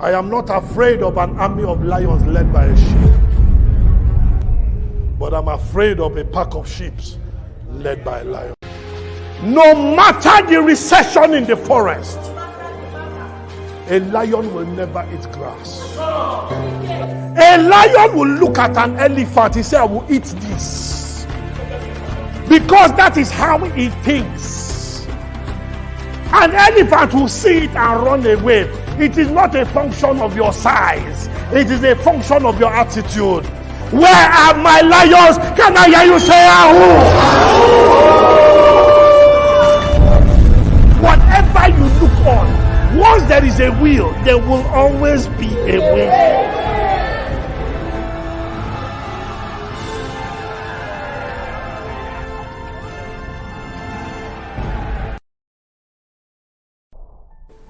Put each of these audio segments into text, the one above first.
I am not afraid of an army of lions led by a sheep, but I'm afraid of a pack of sheep led by a lion. No matter the recession in the forest, a lion will never eat grass. A lion will look at an elephant, he said, I will eat this. Because that is how he thinks. An elephant will see it and run away. It is not a function of your size. It is a function of your attitude. Where are my lions? Can I hear you say, Ahoo? Whatever you look on, once there is a will, there will always be a way.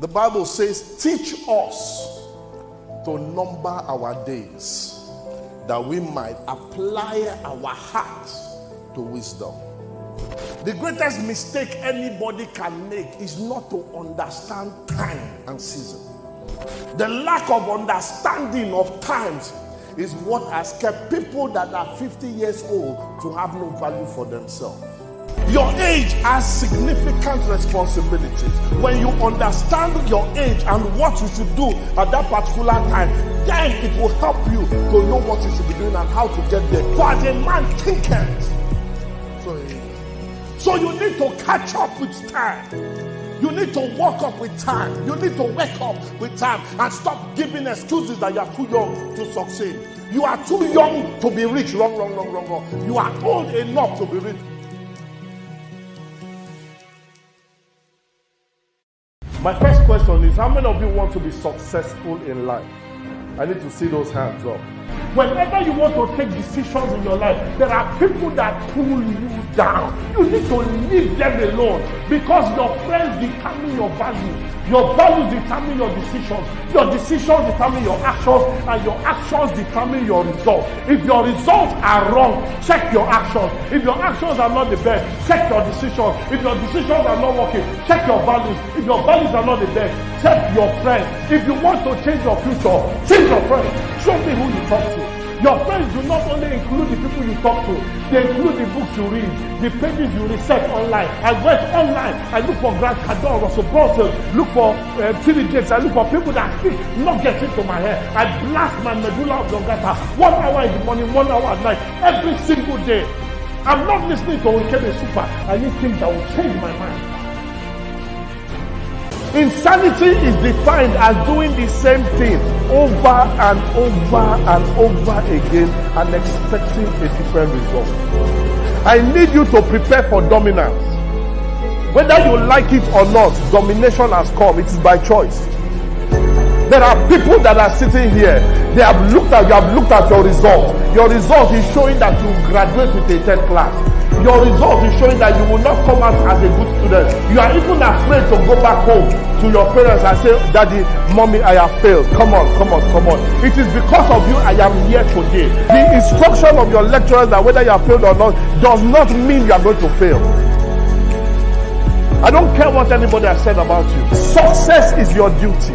The Bible says, teach us to number our days, that we might apply our hearts to wisdom. The greatest mistake anybody can make is not to understand time and season. The lack of understanding of times is what has kept people that are 50 years old to have no value for themselves. Your age has significant responsibilities. When you understand your age and what you should do at that particular time, then it will help you to know what you should be doing and how to get there. For as a man thinketh, so you need to catch up with time. You need to walk up with time. You need to wake up with time and stop giving excuses that you are too young to succeed. You are too young to be rich. Wrong. You are old enough to be rich. My first question is, how many of you want to be successful in life? I need to see those hands up. Whenever you want to take decisions in your life, there are people that pull you down. You need to leave them alone, because your friends determine your values. Your values determine your decisions. Your decisions determine your actions, and your actions determine your results. If your results are wrong, check your actions. If your actions are not the best, check your decisions. If your decisions are not working, check your values. If your values are not the best, check your friends. If you want to change your future, change your friends. Show me who you talk to. Your friends do not only include the people you talk to, they include the books you read, the pages you research online. I went online, I look for Grant Cardone, Russell Brunson, look for T.D. Jakes, I look for people that speak, not get into my head. I blast my medulla oblongata 1 hour in the morning, 1 hour at night, every single day. I'm not listening to Nkebe Super. I need things that will change my mind. Insanity is defined as doing the same thing over and over and over again and expecting a different result. I need you to prepare for dominance. Whether you like it or not, domination has come. It is by choice. There are people that are sitting here. You have looked at your result. Your result is showing that you graduate with a 10th class. Your result is showing that you will not come out as a good student. You are even afraid to go back home to your parents and say, Daddy, Mommy, I have failed. Come on. It is because of you I am here today. The instruction of your lecturers that whether you have failed or not does not mean you are going to fail. I don't care what anybody has said about you. Success is your duty.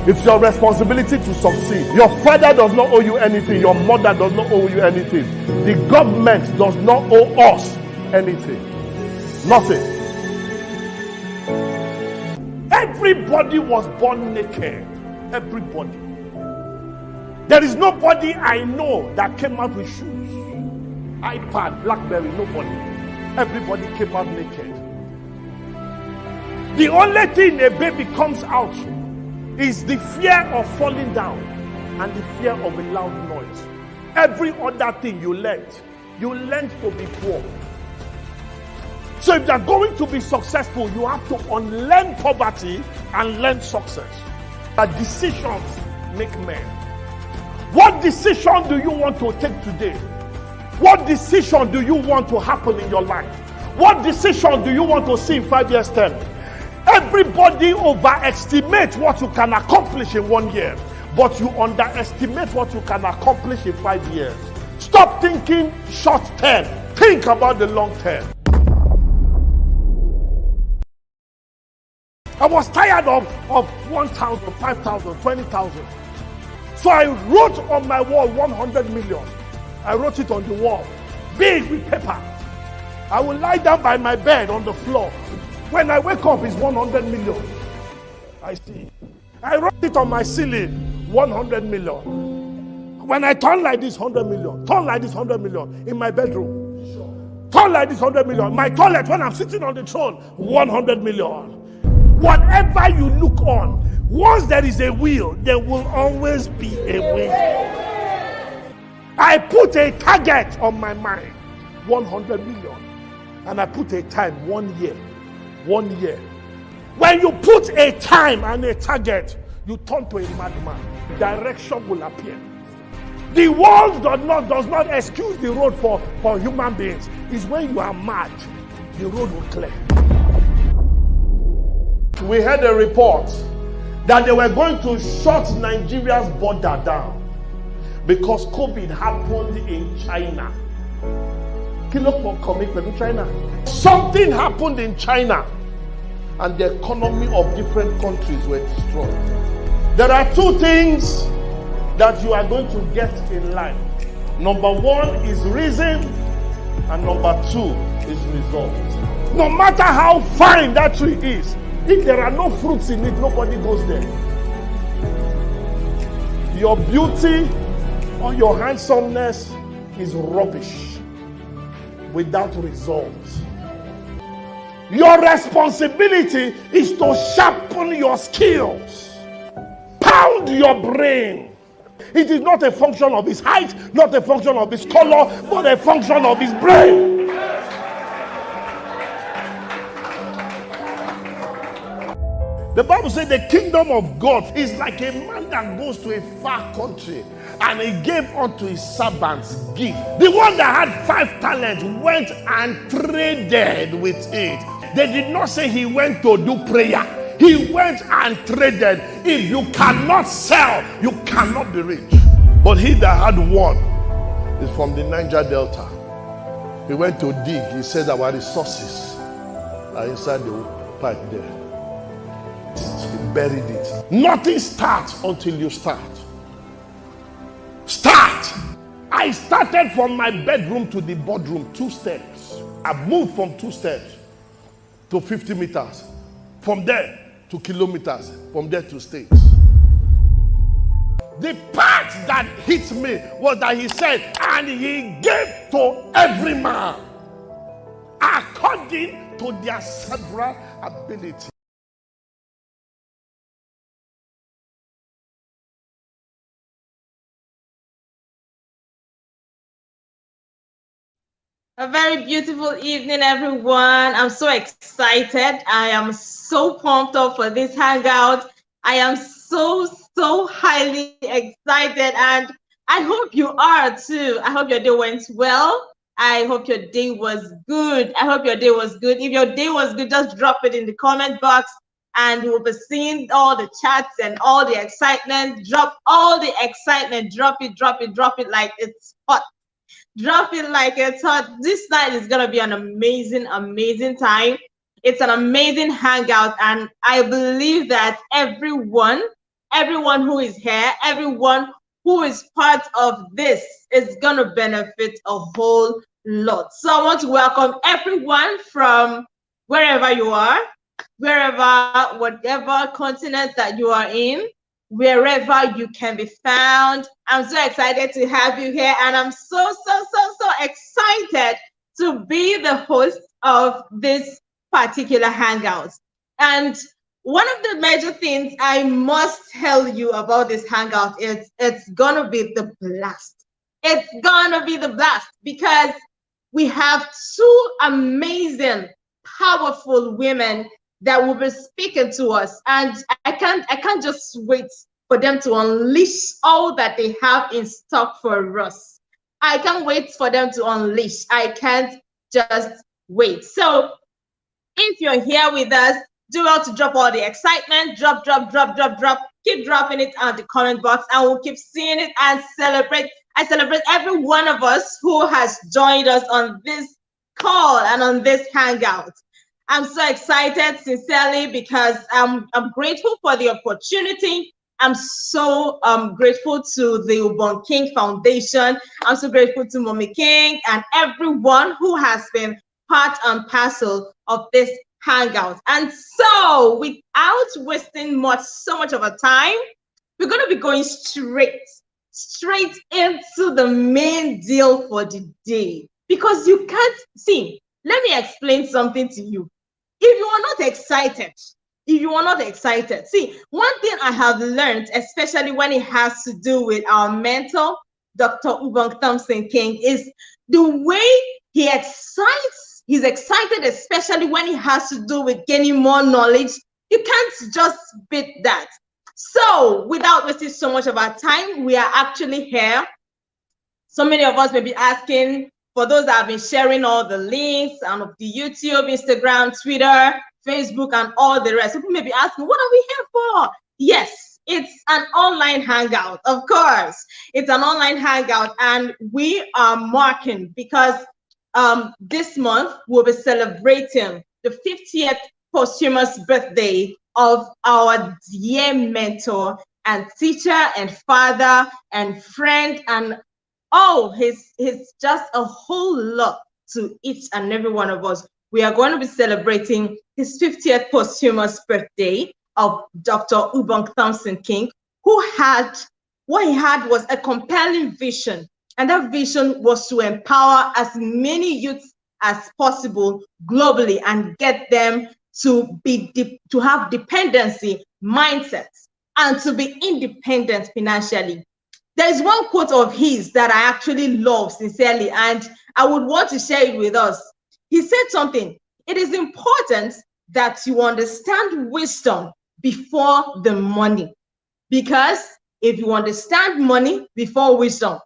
It's your responsibility to succeed. Your father does not owe you anything. Your mother does not owe you anything. The government does not owe us anything. Nothing. Everybody was born naked. Everybody. There is nobody I know that came out with shoes, iPad, BlackBerry, nobody. Everybody came out naked. The only thing a baby comes out is the fear of falling down and the fear of a loud noise. Every other thing you learned to be poor. So if you're going to be successful, you have to unlearn poverty and learn success. But decisions make men. What decision do you want to take today? What decision do you want to happen in your life? What decision do you want to see in 5 years' time? Everybody overestimates what you can accomplish in 1 year, but you underestimate what you can accomplish in 5 years. Stop thinking short term. Think about the long term. I was tired of 1,000, 5,000, 20,000. So I wrote on my wall 100 million. I wrote it on the wall, big with paper. I will lie down by my bed on the floor. When I wake up, it's 100 million. I see. I wrote it on my ceiling, 100 million. When I turn like this, 100 million. Turn like this, 100 million. In my bedroom. Turn like this, 100 million. My toilet, when I'm sitting on the throne, 100 million. Whatever you look on, once there is a will, there will always be a way. I put a target on my mind, 100 million. And I put a time, 1 year. 1 year. When you put a time and a target, you turn to a madman. Direction will appear. The world does not excuse the road for human beings. It's when you are mad, the road will clear. We had a report that they were going to shut Nigeria's border down because COVID happened in China. China. Something happened in China and the economy of different countries were destroyed. There are two things that you are going to get in life. Number one is reason, and number two is result. No matter how fine that tree is, if there are no fruits in it, nobody goes there. Your beauty or your handsomeness is rubbish without results. Your responsibility is to sharpen your skills. Pound your brain. It is not a function of his height, not a function of his color, but a function of his brain. The Bible says the kingdom of God is like a man that goes to a far country and he gave unto his servants gift. The one that had 5 talents went and traded with it. They did not say he went to do prayer. He went and traded. If you cannot sell, you cannot be rich. But he that had one is from the Niger Delta. He went to dig. He said our resources are inside the pipe there. He buried it. Nothing starts until you start. Start. I started from my bedroom to the boardroom, 2 steps. I moved from 2 steps to 50 meters. From there to kilometers. From there to states. The part that hit me was that he said, and he gave to every man according to their several ability. A very beautiful evening, everyone. I'm so excited. I am so pumped up for this hangout. I am so highly excited, and I hope you are too. I hope your day went well. I hope your day was good. I hope your day was good. If your day was good, just drop it in the comment box and we'll be seeing all the chats and all the excitement. Drop all the excitement. Drop it like it's hot. Drop it like it's hot. This night is gonna be an amazing time. It's an amazing hangout, and I believe that everyone who is here, everyone who is part of this is gonna benefit a whole lot. So I want to welcome everyone from wherever you are, whatever continent that you are in, wherever you can be found. I'm so excited to have you here, and I'm so excited to be the host of this particular hangout. And one of the major things I must tell you about this hangout is it's gonna be the blast. It's gonna be the blast because we have 2 amazing, powerful women that will be speaking to us, and I can't just wait for them to unleash all that they have in stock for us. I can't wait for them to unleash. I can't just wait. So if you're here with us, do well to drop all the excitement. Drop. Keep dropping it on the comment box, and we'll keep seeing it and celebrate. I celebrate every one of us who has joined us on this call and on this hangout. I'm so excited, sincerely, because I'm grateful for the opportunity. I'm so grateful to the Ubong King Foundation. I'm so grateful to Mommy King and everyone who has been part and parcel of this hangout. And so, without wasting so much of our time, we're going to be going straight into the main deal for the day, because you can't see. Let me explain something to you. If you are not excited, see, one thing I have learned, especially when it has to do with our mentor, Dr. Ubong King, is the way he excites. He's excited, especially when it has to do with gaining more knowledge. You can't just beat that. So, without wasting so much of our time, we are actually here. So many of us may be asking, for those that have been sharing all the links and of the YouTube, Instagram, Twitter, Facebook, and all the rest, people may be asking, what are we here for? Yes, it's an online hangout, of course. It's an online hangout, and we are marking because this month we'll be celebrating the 50th posthumous birthday of our dear mentor and teacher and father and friend, and he's just a whole lot to each and every one of us. We are going to be celebrating his 50th posthumous birthday of Dr. Ubong King, what he had was a compelling vision, and that vision was to empower as many youths as possible globally and get them to have dependency mindsets and to be independent financially. There is one quote of his that I actually love sincerely, and I would want to share it with us. He said something: it is important that you understand wisdom before the money, because if you understand money before wisdom,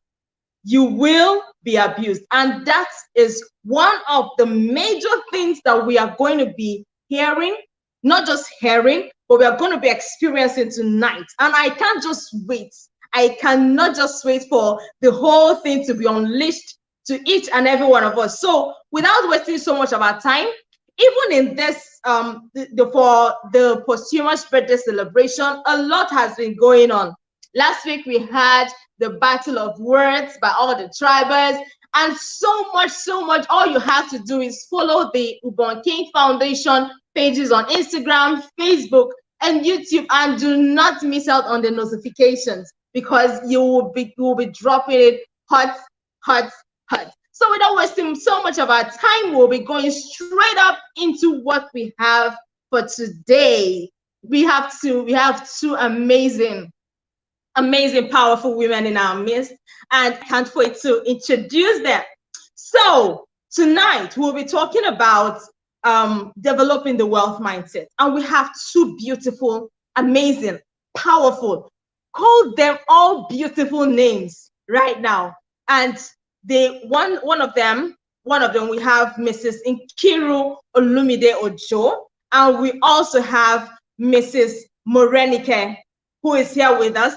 you will be abused. And that is one of the major things that we are going to be hearing, not just hearing, but we are going to be experiencing tonight. And I can't just wait. I cannot just wait for the whole thing to be unleashed to each and every one of us. So without wasting so much of our time, even in this for the posthumous birthday celebration, a lot has been going on. Last week we had the battle of words by all the tribers, and so much. All you have to do is follow the Ubong King Foundation pages on Instagram, Facebook, and YouTube, and do not miss out on the notifications, because you will be dropping it hot. So without wasting so much of our time, we'll be going straight up into what we have for today. We have two amazing, powerful women in our midst, and can't wait to introduce them. So tonight we'll be talking about developing the wealth mindset, and we have two beautiful, amazing, powerful, call them all beautiful names right now. And one of them we have Mrs. Nkiru Olumide Ojo, and we also have Mrs. Morenike, who is here with us.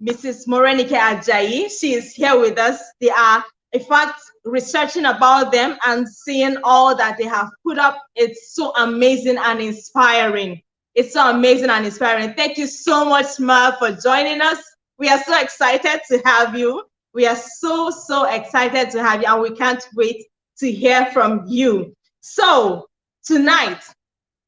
Mrs. Morenike Ajayi, she is here with us. They are, in fact, researching about them and seeing all that they have put up. It's so amazing and inspiring. It's so amazing and inspiring. Thank you so much, Ma, for joining us. We are so excited to have you. We are so excited to have you, and we can't wait to hear from you. So tonight,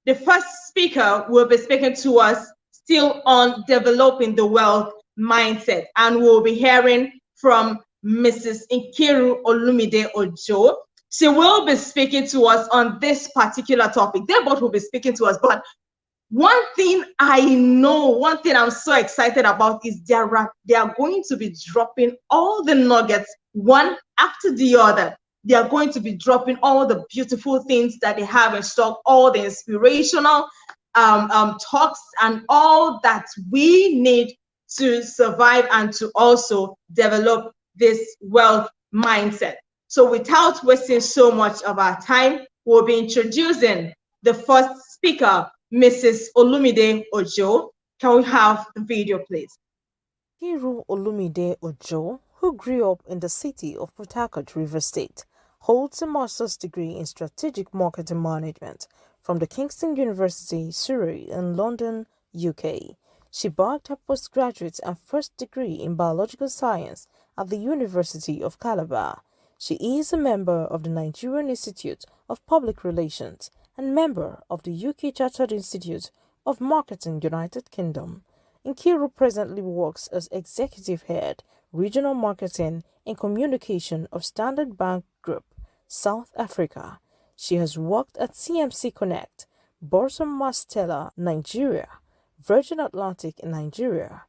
the first speaker will be speaking to us still on developing the wealth mindset, and we'll be hearing from Mrs. Nkiru Olumide Ojo. She will be speaking to us on this particular topic. They both will be speaking to us, but one thing I know, one thing I'm so excited about is they are going to be dropping all the nuggets one after the other. They are going to be dropping all the beautiful things that they have in stock, all the inspirational talks, and all that we need to survive and to also develop this wealth mindset. So without wasting so much of our time, we'll be introducing the first speaker, Mrs. Olumide Ojo. Can we have the video, please? Nkiru Olumide Ojo, who grew up in the city of Port Harcourt, Rivers State, holds a master's degree in strategic marketing management from the Kingston University, Surrey in London, UK. She bagged her postgraduate and first degree in biological science at the University of Calabar. She is a member of the Nigerian Institute of Public Relations and member of the UK Chartered Institute of Marketing, United Kingdom. Nkiru presently works as Executive Head, Regional Marketing and Communication of Standard Bank Group, South Africa. She has worked at CMC Connect, Borsum Mastella, Nigeria, Virgin Atlantic in Nigeria,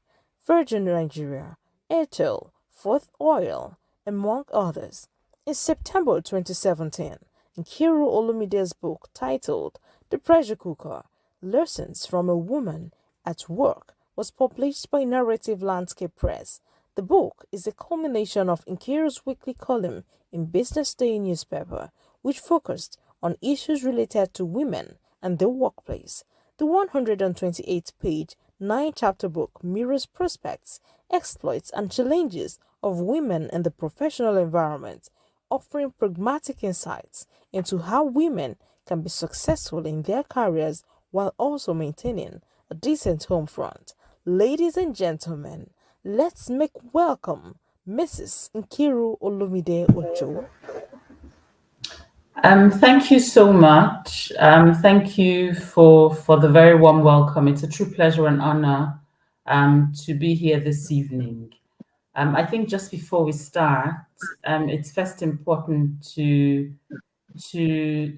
Virgin Nigeria, Airtel, Fourth Oil, among others. In September 2017, Nkiru Olumide's book titled The Pressure Cooker, Lessons from a Woman at Work was published by Narrative Landscape Press. The book is a culmination of Nkiru's weekly column in Business Day newspaper, which focused on issues related to women and their workplace. The 128-page, 9-chapter book mirrors prospects, exploits, and challenges of women in the professional environment, offering pragmatic insights into how women can be successful in their careers while also maintaining a decent home front. Ladies and gentlemen, let's make welcome Mrs. Nkiru Olumide Ojo. Thank you so much. Thank you for the very warm welcome. It's a true pleasure and honor to be here this evening. I think just before we start, it's first important to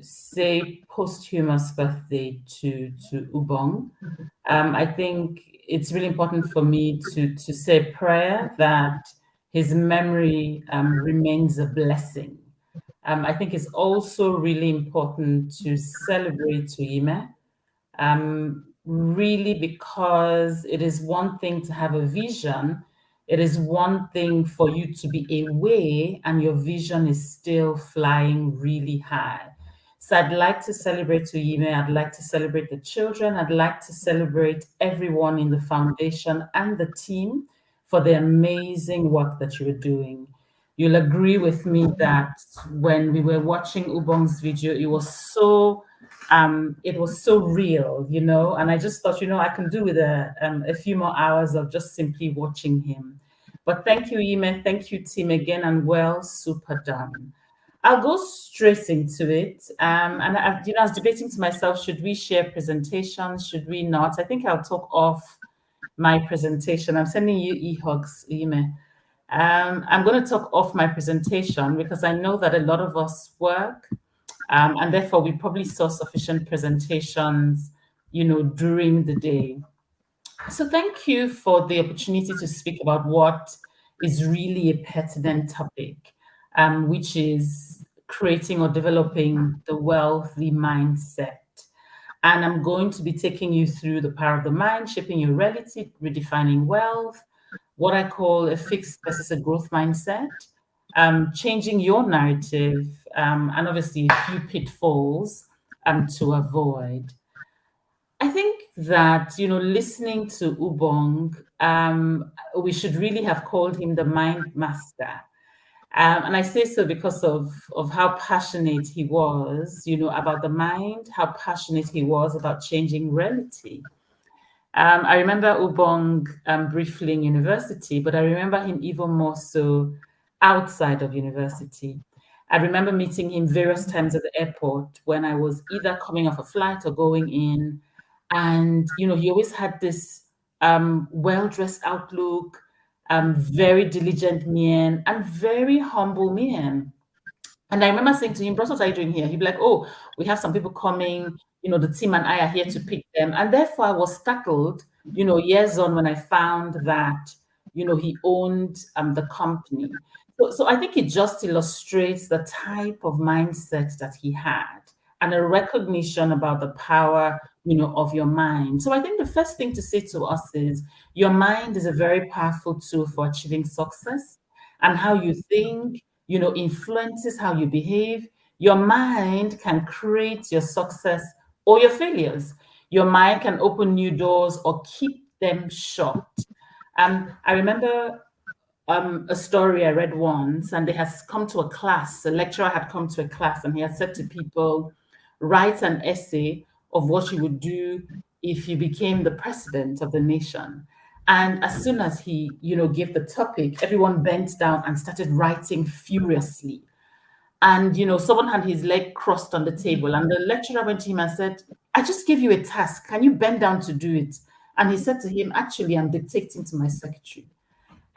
say posthumous birthday to Ubong. I think it's really important for me to say a prayer that his memory remains a blessing. I think it's also really important to celebrate Tuime, really, because it is one thing to have a vision. It is one thing for you to be away and your vision is still flying really high. So I'd like to celebrate Tuime. I'd like to celebrate the children. I'd like to celebrate everyone in the foundation and the team for the amazing work that you were doing. You'll agree with me that when we were watching Ubong's video, it was so real, you know, and I just thought, you know, I can do with a few more hours of just simply watching him. But thank you, Ime. Thank you, team, again, and well, super done. I'll go straight into it. And I, you know, I was debating to myself, should we share presentations? Should we not? I think I'll talk off my presentation. I'm sending you e-hugs, Ime. I'm going to talk off my presentation because I know that a lot of us work, and therefore we probably saw sufficient presentations, you know, during the day. So thank you for the opportunity to speak about what is really a pertinent topic, which is creating or developing the wealthy mindset. And I'm going to be taking you through the power of the mind, shaping your reality, redefining wealth, what I call a fixed versus a growth mindset, changing your narrative, and obviously a few pitfalls to avoid. I think that, you know, listening to Ubong, we should really have called him the mind master. And I say so because of how passionate he was, you know, about the mind, how passionate he was about changing reality. I remember Ubong briefly in university, but I remember him even more so outside of university. I remember meeting him various times at the airport when I was either coming off a flight or going in. And, you know, he always had this well-dressed outlook, very diligent mien, and very humble mien. And I remember saying to him, Bros, what are you doing here? He'd be like, oh, we have some people coming, you know, the team and I are here to pick them. And therefore I was startled, you know, years on when I found that, you know, he owned the company. So I think it just illustrates the type of mindset that he had and a recognition about the power, you know, of your mind. So I think the first thing to say to us is your mind is a very powerful tool for achieving success, and how you think, you know, influences how you behave. Your mind can create your success or your failures. Your mind can open new doors or keep them shut. I remember a story I read once, and they had come to a class, a lecturer had come to a class, and he had said to people, write an essay of what you would do if you became the president of the nation. And as soon as he, gave the topic, everyone bent down and started writing furiously. And someone had his leg crossed on the table, and the lecturer went to him and said, "I just gave you a task. Can you bend down to do it?" And he said to him, "Actually, I'm dictating to my secretary."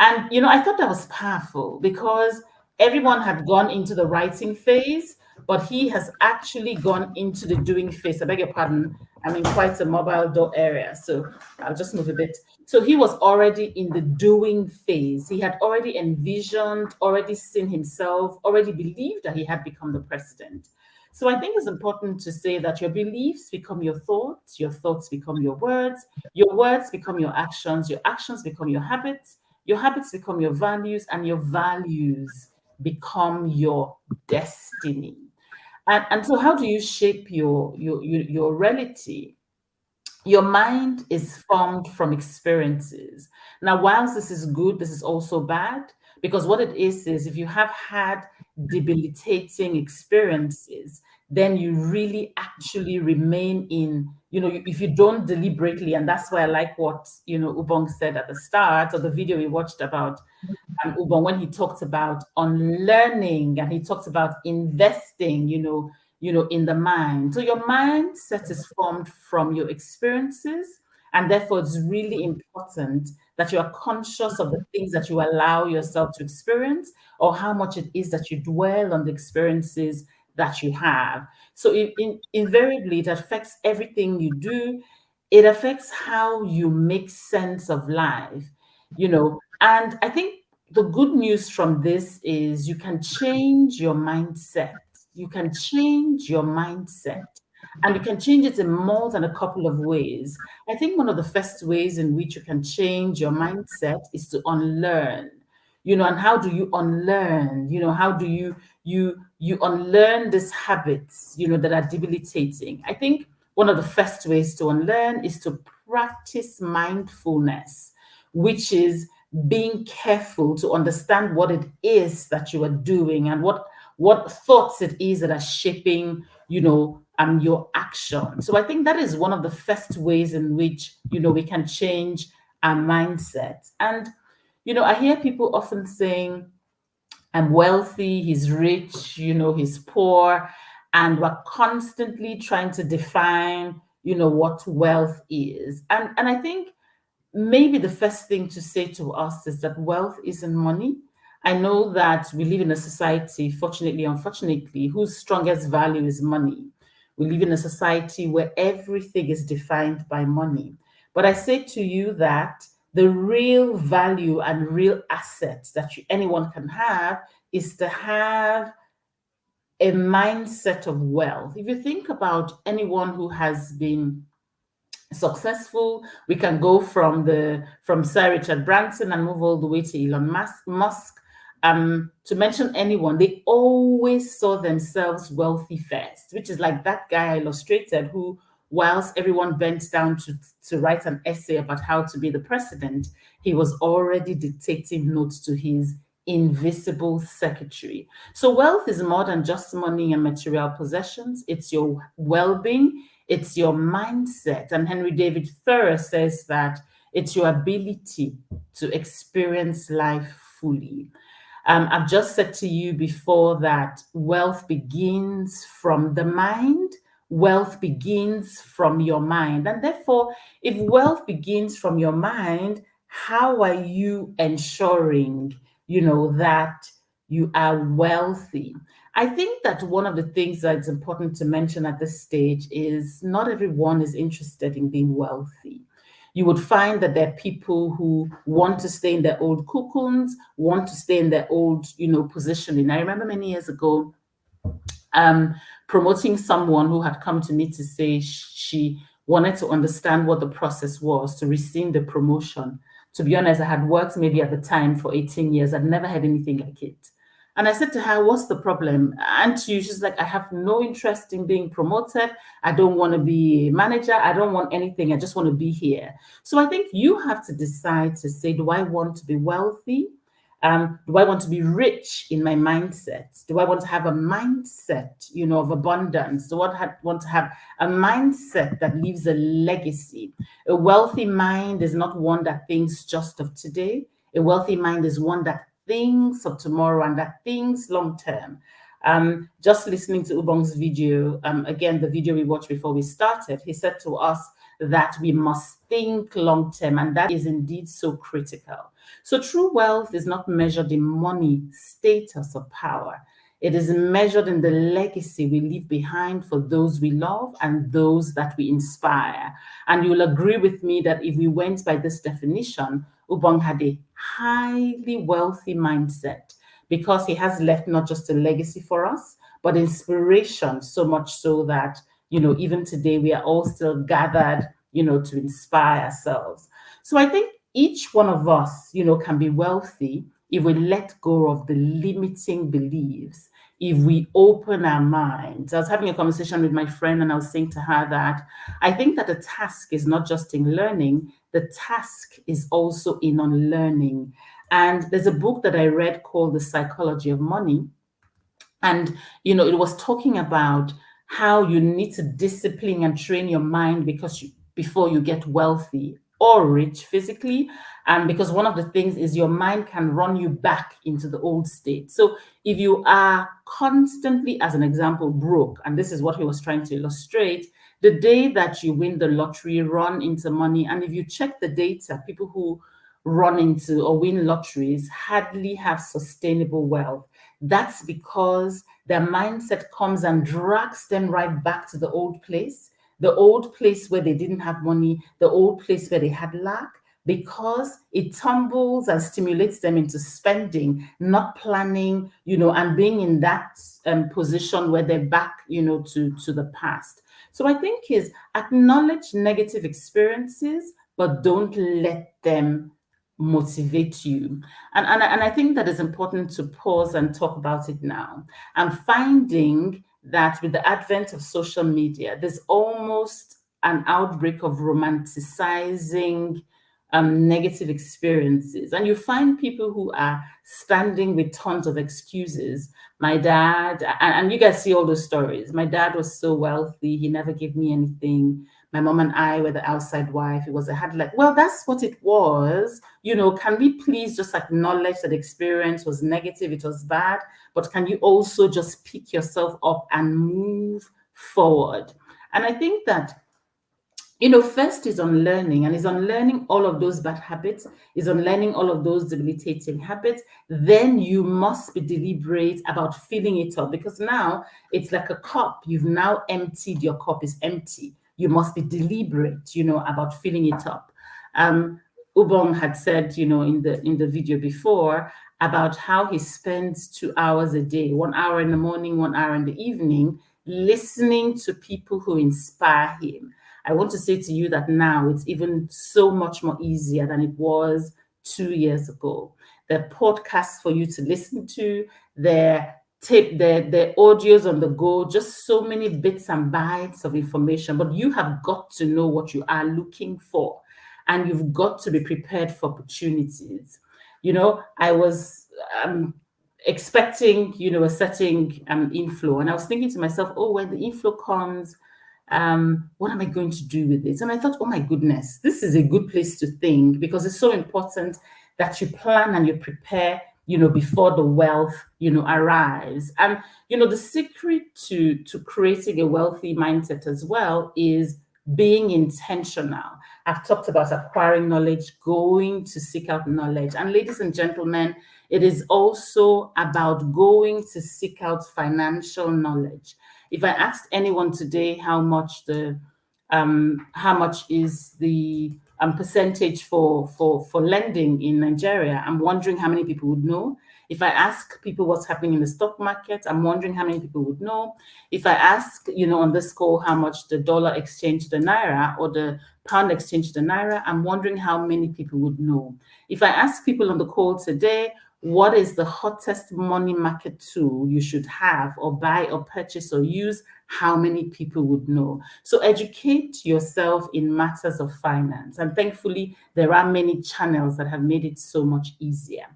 And I thought that was powerful because everyone had gone into the writing phase, but he has actually gone into the doing phase. I beg your pardon. I'm in quite a mobile door area, so I'll just move a bit. So he was already in the doing phase. He had already envisioned, already seen himself, already believed that he had become the president. So I think it's important to say that your beliefs become your thoughts become your words become your actions become your habits become your values, and your values become your destiny. And so how do you shape your reality? Your mind is formed from experiences. Now, whilst this is good, this is also bad, because what it is if you have had debilitating experiences, then you really actually remain in, if you don't deliberately, and that's why I like what, Ubong said at the start of the video we watched about Ubong, when he talked about unlearning and he talked about investing, in the mind. So your mindset is formed from your experiences, and therefore it's really important that you are conscious of the things that you allow yourself to experience, or how much it is that you dwell on the experiences that you have. So invariably, it affects everything you do. It affects how you make sense of life, and I think the good news from this is you can change your mindset. You can change your mindset, and you can change it in more than a couple of ways. I think one of the first ways in which you can change your mindset is to unlearn. And how do you unlearn? How do you unlearn these habits, that are debilitating? I think one of the first ways to unlearn is to practice mindfulness, which is being careful to understand what it is that you are doing, and what thoughts it is that are shaping, your action. So I think that is one of the first ways in which, we can change our mindset. And, I hear people often saying, "I'm wealthy, he's rich, he's poor." And we're constantly trying to define, what wealth is. And I think maybe the first thing to say to us is that wealth isn't money. I know that we live in a society, fortunately, unfortunately, whose strongest value is money. We live in a society where everything is defined by money. But I say to you that the real value and real assets that anyone can have is to have a mindset of wealth. If you think about anyone who has been successful, we can go from Sir Richard Branson and move all the way to Elon Musk. To mention anyone, they always saw themselves wealthy first, which is like that guy I illustrated who, whilst everyone bent down to write an essay about how to be the president, he was already dictating notes to his invisible secretary. So wealth is more than just money and material possessions. It's your well-being, it's your mindset. And Henry David Thoreau says that it's your ability to experience life fully. I've just said to you before that wealth begins from the mind. Wealth begins from your mind. And therefore, if wealth begins from your mind, how are you ensuring, that you are wealthy? I think that one of the things that's important to mention at this stage is not everyone is interested in being wealthy. You would find that there are people who want to stay in their old cocoons, want to stay in their old, positioning. I remember many years ago, promoting someone who had come to me to say she wanted to understand what the process was to receive the promotion. To be honest, I had worked maybe at the time for 18 years. I'd never had anything like it. And I said to her, "What's the problem? Aren't you?" She's like, "I have no interest in being promoted. I don't want to be a manager. I don't want anything. I just want to be here." So I think you have to decide to say, do I want to be wealthy? Do I want to be rich in my mindset? Do I want to have a mindset, of abundance? Do I want to have a mindset that leaves a legacy? A wealthy mind is not one that thinks just of today. A wealthy mind is one that thinks of tomorrow and that thinks long term. Just listening to Ubong's video, again, the video we watched before we started, he said to us that we must think long term, and that is indeed so critical. So true wealth is not measured in money, status, or power. It is measured in the legacy we leave behind for those we love and those that we inspire. And you'll agree with me that if we went by this definition, Ubong had a highly wealthy mindset because he has left not just a legacy for us, but inspiration, so much so that, even today we are all still gathered, to inspire ourselves. So I think each one of us, can be wealthy if we let go of the limiting beliefs, if we open our minds. I was having a conversation with my friend and I was saying to her that I think that the task is not just in learning, the task is also in unlearning. And there's a book that I read called The Psychology of Money. And, it was talking about how you need to discipline and train your mind before you get wealthy or rich physically. And because one of the things is your mind can run you back into the old state. So if you are constantly, as an example, broke, and this is what he was trying to illustrate, the day that you win the lottery, run into money. And if you check the data, people who run into or win lotteries hardly have sustainable wealth. That's because their mindset comes and drags them right back to the old place where they didn't have money, the old place where they had lack, because it tumbles and stimulates them into spending, not planning, and being in that position where they're back, to the past. So I think is acknowledge negative experiences, but don't let them motivate you. And I think that is important to pause and talk about it now. I'm finding that with the advent of social media, there's almost an outbreak of romanticizing negative experiences. And you find people who are standing with tons of excuses. My dad, and you guys see all those stories. My dad was so wealthy, he never gave me anything. My mom and I were the outside wife. It was a hard life. Well, that's what it was. Can we please just acknowledge that the experience was negative, it was bad, but can you also just pick yourself up and move forward? And I think that first is unlearning, and is unlearning all of those bad habits, is unlearning all of those debilitating habits. Then you must be deliberate about filling it up, because now it's like a cup. You've now emptied, your cup is empty. You must be deliberate, about filling it up. Ubong had said, in the video before, about how he spends 2 hours a day, 1 hour in the morning, 1 hour in the evening, listening to people who inspire him. I want to say to you that now it's even so much more easier than it was 2 years ago. There are podcasts for you to listen to, their audios on the go, just so many bits and bytes of information. But you have got to know what you are looking for, and you've got to be prepared for opportunities. I was expecting, a certain inflow, and I was thinking to myself, oh, when the inflow comes, what am I going to do with this? And I thought, oh my goodness, this is a good place to think, because it's so important that you plan and you prepare, before the wealth, arrives. And, the secret to creating a wealthy mindset as well is being intentional. I've talked about acquiring knowledge, going to seek out knowledge. And ladies and gentlemen, it is also about going to seek out financial knowledge. If I asked anyone today how much is the percentage for lending in Nigeria, I'm wondering how many people would know. If I ask people what's happening in the stock market, I'm wondering how many people would know. If I ask, on this call, how much the dollar exchanged the naira or the pound exchanged the naira, I'm wondering how many people would know. If I ask people on the call today, what is the hottest money market tool you should have or buy or purchase or use, how many people would know? So educate yourself in matters of finance. And thankfully, there are many channels that have made it so much easier.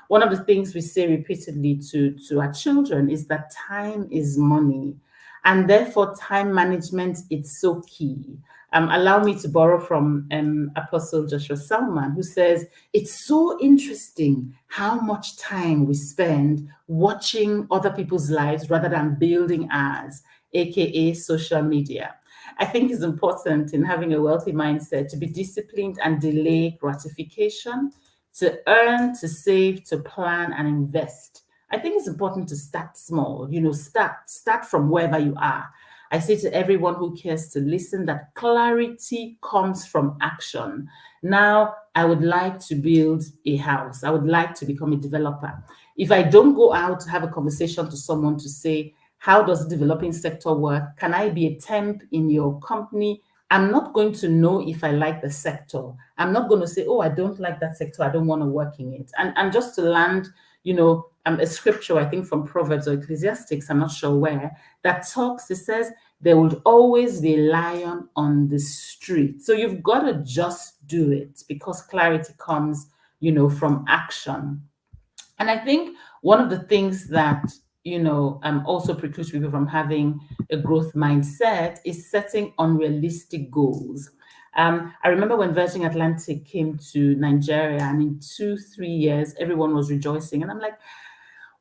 one of the things we say repeatedly to our children is that time is money, and therefore time management is so key. Allow me to borrow from Apostle Joshua Salman, who says, it's so interesting how much time we spend watching other people's lives rather than building ours, aka social media. I think it's important in having a wealthy mindset to be disciplined and delay gratification, to earn, to save, to plan and invest. I think it's important to start small, start from wherever you are. I say to everyone who cares to listen that clarity comes from action. Now, I would like to build a house. I would like to become a developer. If I don't go out to have a conversation to someone to say, how does the developing sector work? Can I be a temp in your company? I'm not going to know if I like the sector. I'm not going to say, oh, I don't like that sector. I don't want to work in it. And just to land, a scripture, I think from Proverbs or Ecclesiastics, I'm not sure where, that talks, it says, there would always be a lion on the street. So you've got to just do it because clarity comes, from action. And I think one of the things that, also precludes people from having a growth mindset is setting unrealistic goals. I remember when Virgin Atlantic came to Nigeria, and in 2-3 years, everyone was rejoicing. And I'm like,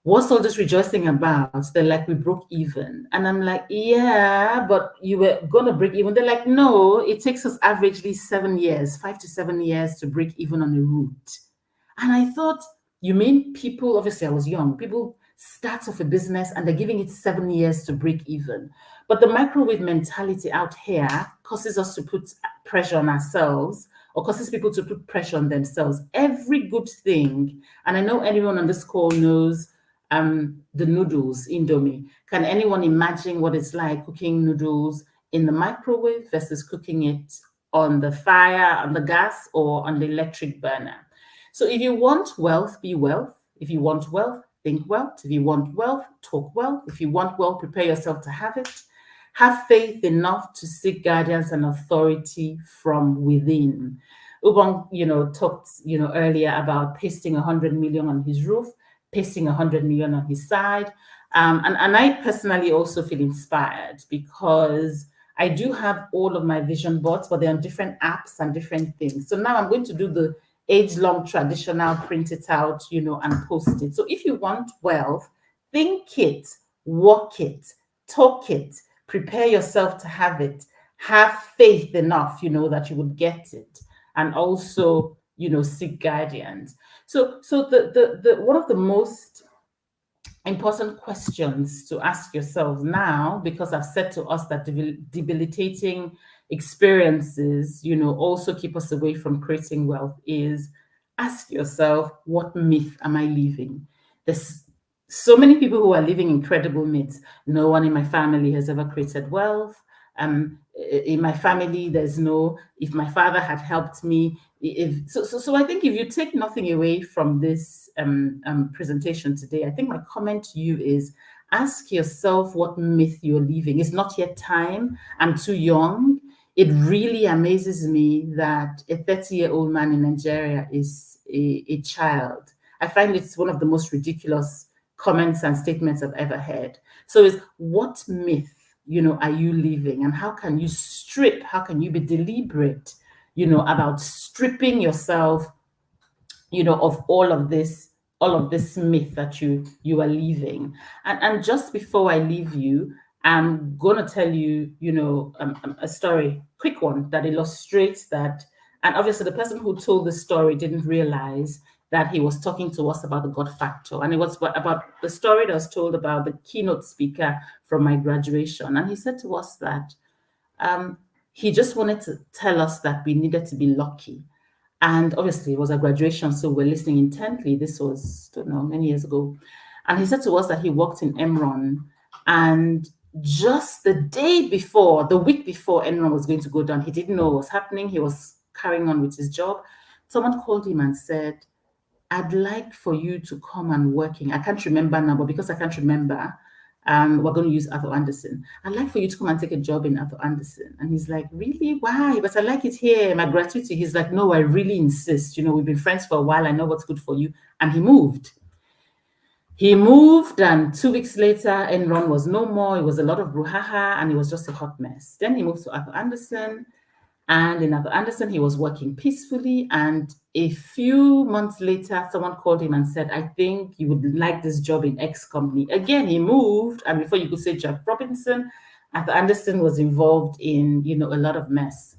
what's all this rejoicing about? They're like, we broke even. And I'm like, yeah, but you were going to break even. They're like, no, it takes us averagely 7 years, 5 to 7 years to break even on a route. And I thought, you mean people, obviously I was young, people start off a business and they're giving it 7 years to break even. But the microwave mentality out here causes us to put pressure on ourselves or causes people to put pressure on themselves. Every good thing, and I know anyone on this call knows the noodles, Indomie. Can anyone imagine what it's like cooking noodles in the microwave versus cooking it on the fire, on the gas, or on the electric burner? So if you want wealth, be wealth. If you want wealth, think wealth. If you want wealth, talk wealth. If you want wealth, prepare yourself to have it. Have faith enough to seek guidance and authority from within. Ubong, talked, earlier about pasting 100 million on his roof, pasting 100 million on his side. And I personally also feel inspired because I do have all of my vision boards, but they're on different apps and different things. So now I'm going to do the age-long traditional, print it out, and post it. So if you want wealth, think it, walk it, talk it, prepare yourself to have it, have faith enough, that you would get it, and also, seek guidance. So the one of the most important questions to ask yourself now, because I've said to us that debilitating experiences, also keep us away from creating wealth, is ask yourself, what myth am I living? There's so many people who are living incredible myths. No one in my family has ever created wealth. In my family, there's no, if my father had helped me, so I think if you take nothing away from this presentation today, I think my comment to you is ask yourself what myth you're living. It's not yet time. I'm too young. It really amazes me that a 30-year-old man in Nigeria is a child. I find it's one of the most ridiculous comments and statements I've ever heard. So it's what myth, are you living, and how can you be deliberate, about stripping yourself, of all of this myth that you are living. And just before I leave you, I'm going to tell you, a story, quick one, that illustrates that. And obviously the person who told the story didn't realize that he was talking to us about the God factor. And it was about the story that was told about the keynote speaker from my graduation. And he said to us that he just wanted to tell us that we needed to be lucky. And obviously it was a graduation, so we're listening intently. This was, I don't know, many years ago. And he said to us that he worked in Enron, and just the week before Enron was going to go down, he didn't know what was happening. He was carrying on with his job. Someone called him and said, I'd like for you to come and work in, I can't remember now, but because I can't remember, we're going to use Arthur Anderson. I'd like for you to come and take a job in Arthur Anderson. And he's like, really? Why? But I like it here, my gratuity. He's like, no, I really insist. You know, we've been friends for a while. I know what's good for you. And he moved. He moved, and 2 weeks later, Enron was no more. It was a lot of brouhaha, and it was just a hot mess. Then he moved to Arthur Anderson, and in Arthur Anderson, he was working peacefully. And a few months later, someone called him and said, I think you would like this job in X company. Again, he moved, and before you could say Jack Robinson, Arthur Anderson was involved in, you know, a lot of mess.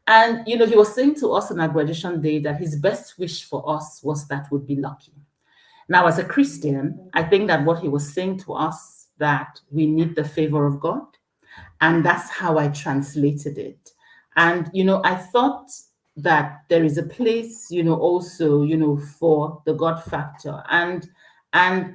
And, you know, he was saying to us on our graduation day that his best wish for us was that we'd be lucky. Now, as a Christian, I think that what he was saying to us, that we need the favor of God. And that's how I translated it. And, you know, I thought that there is a place, you know, also, you know, for the God factor. And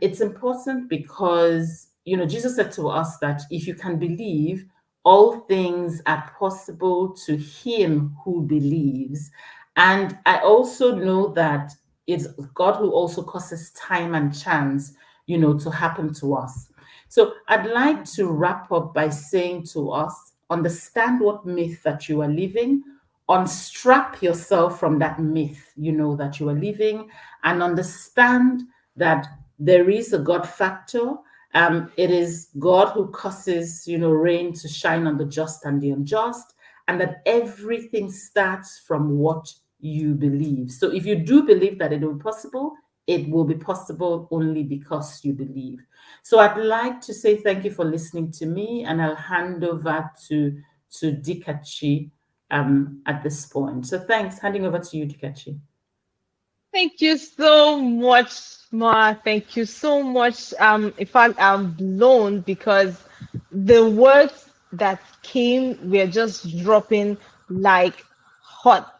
it's important because, you know, Jesus said to us that if you can believe, all things are possible to him who believes. And I also know that it's God who also causes time and chance, you know, to happen to us. So I'd like to wrap up by saying to us, understand what myth that you are living, unstrap yourself from that myth, you know, that you are living, and understand that there is a God factor. It is God who causes, you know, rain to shine on the just and the unjust, and that everything starts from what you believe. So if you do believe that it will be possible, it will be possible only because you believe. So I'd like to say thank you for listening to me, and I'll hand over to Dikachi at this point. So thanks. Handing over to you, Dikachi. Thank you so much, Ma. Thank you so much. In fact, I'm blown because the words that came were just dropping like hot.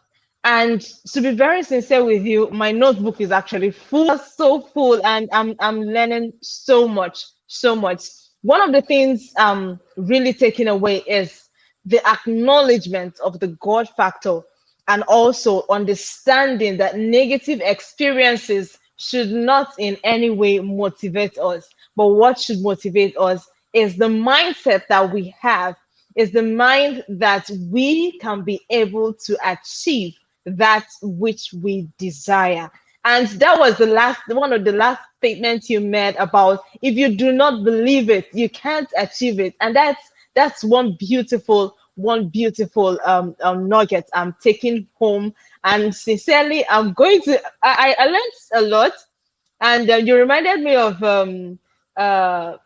And to be very sincere with you, my notebook is actually full, so full, and I'm learning so much, so much. One of the things I'm really taking away is the acknowledgement of the God factor, and also understanding that negative experiences should not in any way motivate us. But what should motivate us is the mindset that we have, is the mind that we can be able to achieve that which we desire. And that was the last one of the last statements you made about if you do not believe it, you can't achieve it. And that's one beautiful nugget I'm taking home. And sincerely, I'm going to I learned a lot. And you reminded me of uh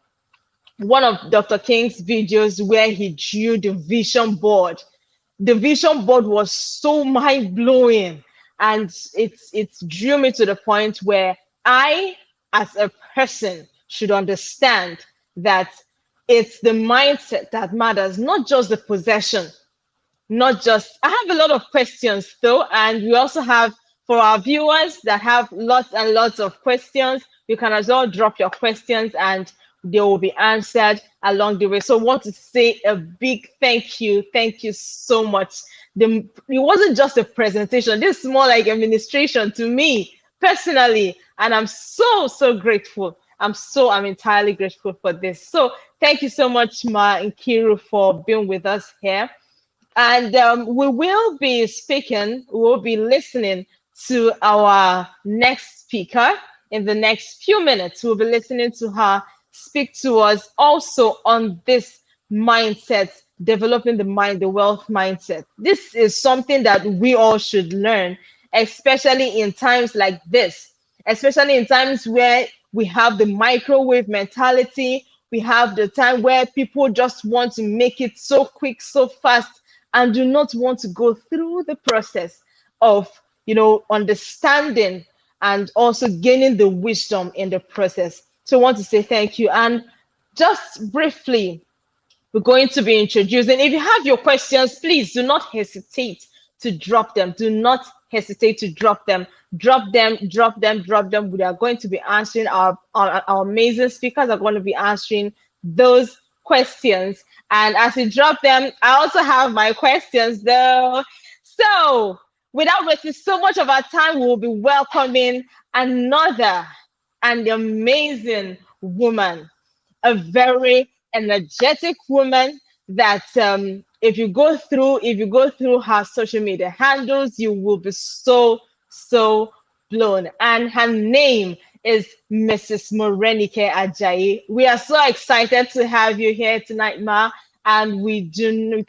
one of Dr. King's videos where he drew the vision board. The vision board was so mind blowing, and it drew me to the point where I, as a person, should understand that it's the mindset that matters, not just the possession. Not just, I have a lot of questions though, and we also have, for our viewers that have lots and lots of questions, you can as well drop your questions and they will be answered along the way. So I want to say a big thank you so much. It wasn't just a presentation, this is more like administration to me personally, and I'm so grateful. I'm entirely grateful for this. So thank you so much, Ma Nkiru, for being with us here. And we will be speaking, we'll be listening to our next speaker in the next few minutes. We'll be listening to her speak to us also on this mindset, developing the mind, the wealth mindset. This is something that we all should learn, especially in times like this, especially in times where we have the microwave mentality. We have the time where people just want to make it so quick, so fast, and do not want to go through the process of, understanding and also gaining the wisdom in the process. So I want to say thank you. And just briefly, we're going to be introducing. If you have your questions, please do not hesitate to drop them. Do not hesitate to drop them. Drop them. We are going to be answering, our amazing speakers are going to be answering those questions. And as you drop them, I also have my questions though. So without wasting so much of our time, we will be welcoming another and amazing woman. a very energetic woman that if you go through her social media handles, you will be so blown. And her name is Mrs. Morenike Ajayi. We are so excited to have you here tonight, Ma, and we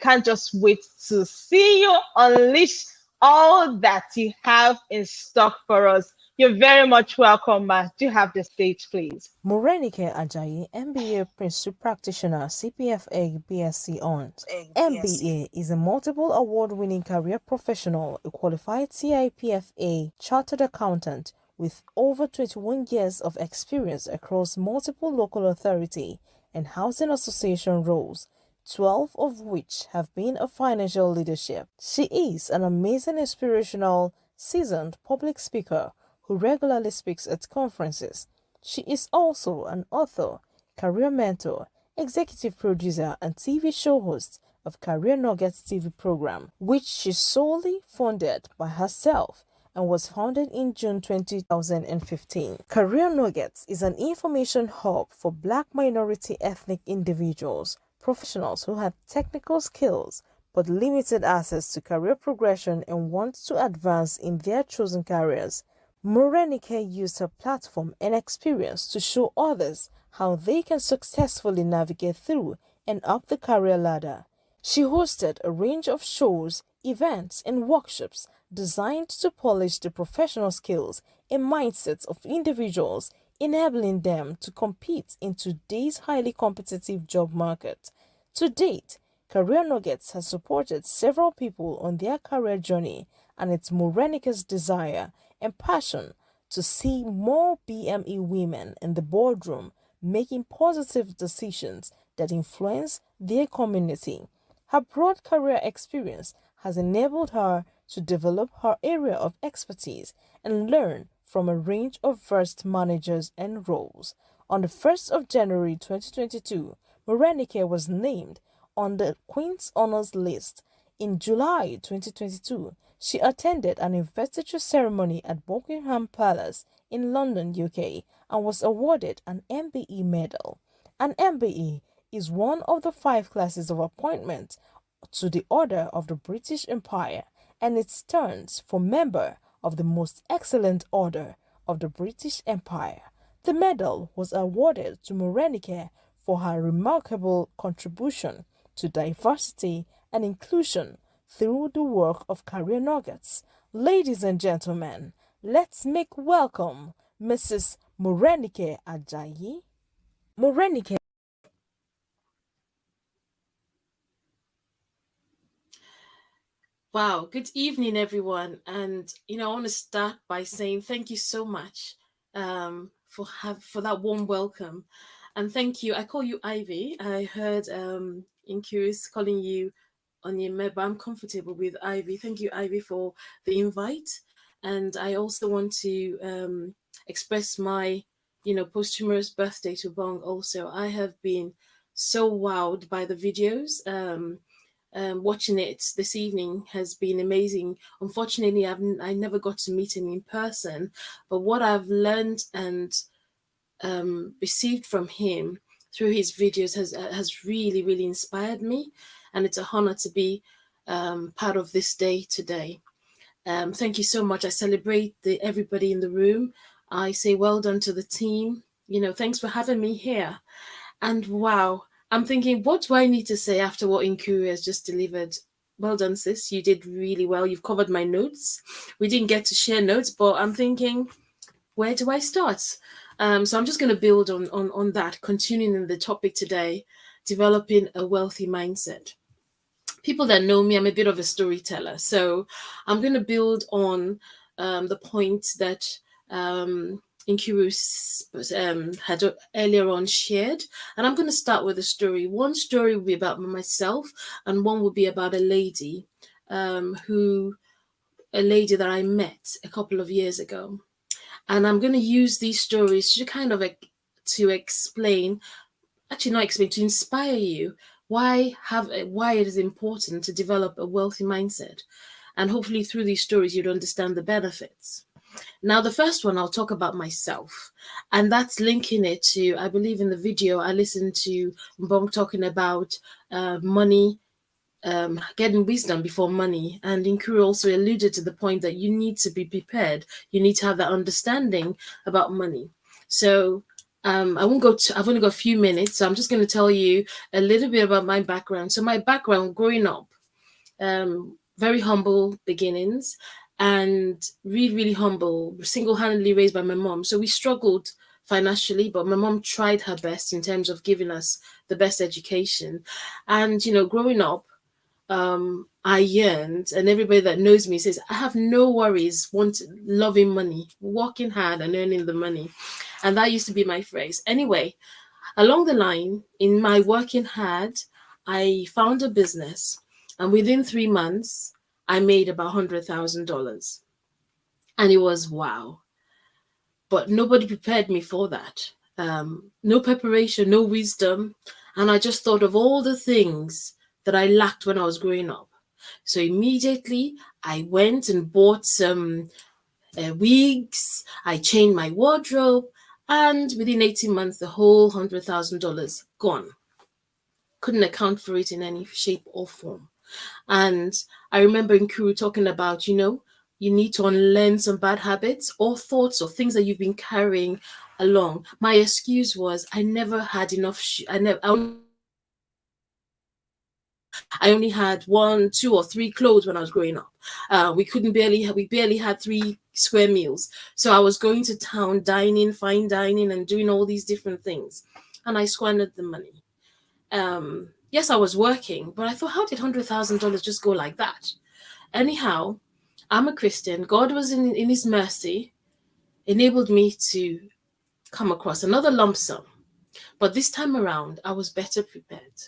can't just wait to see you unleash all that you have in stock for us. You're very much welcome, Ma. Do you have the stage, please? Morenike Ajayi, MBA Principal Practitioner, CPFA, BSc Honors. MBA is a multiple award-winning career professional, a qualified CIPFA chartered accountant with over 21 years of experience across multiple local authority and housing association roles, 12 of which have been of financial leadership. She is an amazing, inspirational, seasoned public speaker who regularly speaks at conferences. She is also an author, career mentor, executive producer, and TV show host of Career Nuggets TV program, which she solely funded by herself and was founded in June 2015. Career Nuggets is an information hub for Black minority ethnic individuals, professionals who have technical skills but limited access to career progression and want to advance in their chosen careers. Morenike used her platform and experience to show others how they can successfully navigate through and up the career ladder. She hosted a range of shows, events, and workshops designed to polish the professional skills and mindsets of individuals, enabling them to compete in today's highly competitive job market. To date, Career Nuggets has supported several people on their career journey, and it's Morenike's desire and passion to see more BME women in the boardroom making positive decisions that influence their community. Her broad career experience has enabled her to develop her area of expertise and learn from a range of versed managers and roles. On the 1st of January 2022, Morenike was named on the Queen's Honors List. In July 2022, she attended an investiture ceremony at Buckingham Palace in London, UK, and was awarded an MBE medal. An MBE is one of the 5 classes of appointment to the Order of the British Empire, and it stands for Member of the Most Excellent Order of the British Empire. The medal was awarded to Morenike for her remarkable contribution to diversity and inclusion through the work of Career Nuggets. Ladies and gentlemen, let's make welcome Mrs. Morenike Ajayi. Morenike. Wow, good evening, everyone. And I want to start by saying thank you so much for that warm welcome, and thank you. I call you Ivy. I heard Nkiru calling you on your but I'm comfortable with Ivy. Thank you, Ivy, for the invite. And I also want to express my posthumous birthday to Bong. Also, I have been so wowed by the videos. Watching it this evening has been amazing. Unfortunately, I never got to meet him in person, but what I've learned and received from him through his videos has really inspired me, and it's a honor to be part of this day today. Thank you so much. I celebrate everybody in the room. I say well done to the team. Thanks for having me here. And wow, I'm thinking, what do I need to say after what Nkiru has just delivered? Well done, sis. You did really well. You've covered my notes. We didn't get to share notes, but I'm thinking, where do I start? So I'm just going to build on that, continuing in the topic today, developing a wealthy mindset. People that know me, I'm a bit of a storyteller. So I'm going to build on the point that Nkiru had earlier on shared, and I'm going to start with a story. One story will be about myself, and one will be about a lady that I met a couple of years ago. And I'm going to use these stories to kind of to explain, actually not explain, to inspire you why it is important to develop a wealthy mindset. And hopefully through these stories, you'd understand the benefits. Now, the first one, I'll talk about myself, and that's linking it to, I believe in the video, I listened to Ubong talking about money, getting wisdom before money. And Nkiru also alluded to the point that you need to be prepared. You need to have that understanding about money. So I won't go to, I've only got a few minutes, so I'm just going to tell you a little bit about my background. So my background growing up, very humble beginnings, and really, really humble, single-handedly raised by my mom. So we struggled financially, but my mom tried her best in terms of giving us the best education. And, you know, growing up, I yearned, and everybody that knows me says, I have no worries, loving money, working hard and earning the money. And that used to be my phrase. Anyway, along the line, in my working hard, I found a business, and within 3 months, I made about $100,000. And it was wow. But nobody prepared me for that. No preparation, no wisdom. And I just thought of all the things that I lacked when I was growing up. So immediately I went and bought some wigs. I changed my wardrobe. And within 18 months, the whole $100,000 gone. Couldn't account for it in any shape or form. And I remember Nkiru talking about, you know, you need to unlearn some bad habits or thoughts or things that you've been carrying along. My excuse was I never had enough. I only had 1, 2, or 3 clothes when I was growing up. We barely had 3 square meals. So I was going to town, dining, fine dining, and doing all these different things. And I squandered the money. Yes, I was working, but I thought, how did $100,000 just go like that? Anyhow, I'm a Christian. God was in his mercy, enabled me to come across another lump sum. But this time around, I was better prepared.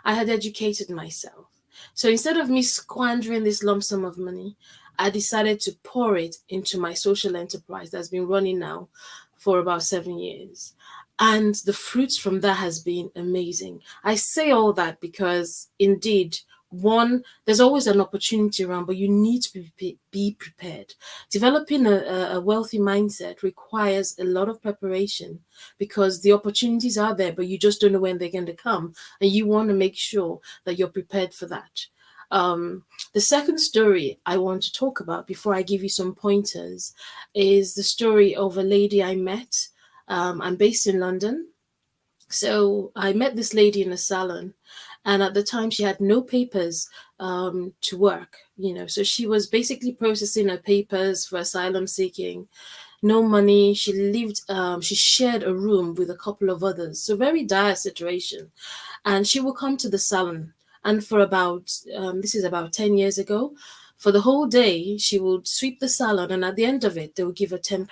I had educated myself. So instead of me squandering this lump sum of money, I decided to pour it into my social enterprise that's been running now for about 7 years. And the fruits from that has been amazing. I say all that because indeed, one, there's always an opportunity around, but you need to be prepared. Developing a wealthy mindset requires a lot of preparation because the opportunities are there, but you just don't know when they're going to come. And you want to make sure that you're prepared for that. The second story I want to talk about before I give you some pointers is the story of a lady I met. I'm based in London. So I met this lady in a salon, and at the time she had no papers to work, you know, so she was basically processing her papers for asylum seeking, no money. She lived, she shared a room with a couple of others, so very dire situation. And she would come to the salon, and for about, this is about 10 years ago, for the whole day, she would sweep the salon, and at the end of it, they would give her £10.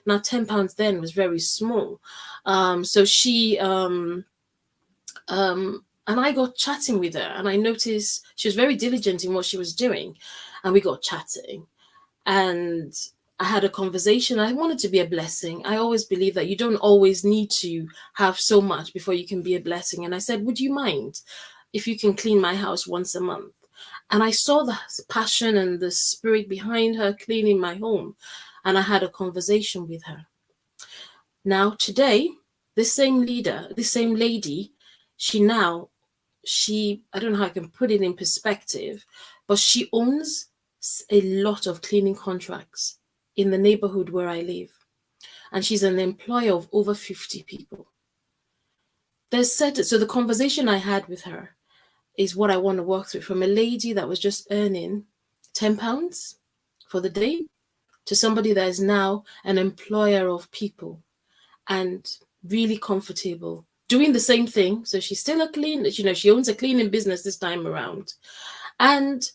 Now, £10 then was very small. So she, and I got chatting with her, and I noticed she was very diligent in what she was doing, and we got chatting. And I had a conversation. I wanted to be a blessing. I always believe that you don't always need to have so much before you can be a blessing. And I said, would you mind if you can clean my house once a month? And I saw the passion and the spirit behind her cleaning my home. And I had a conversation with her. Now, today, this same leader, this same lady, I don't know how I can put it in perspective, but she owns a lot of cleaning contracts in the neighborhood where I live. And she's an employer of over 50 people. So the conversation I had with her is what I want to work through, from a lady that was just earning £10 for the day to somebody that is now an employer of people and really comfortable doing the same thing. So she's still she owns a cleaning business this time around. And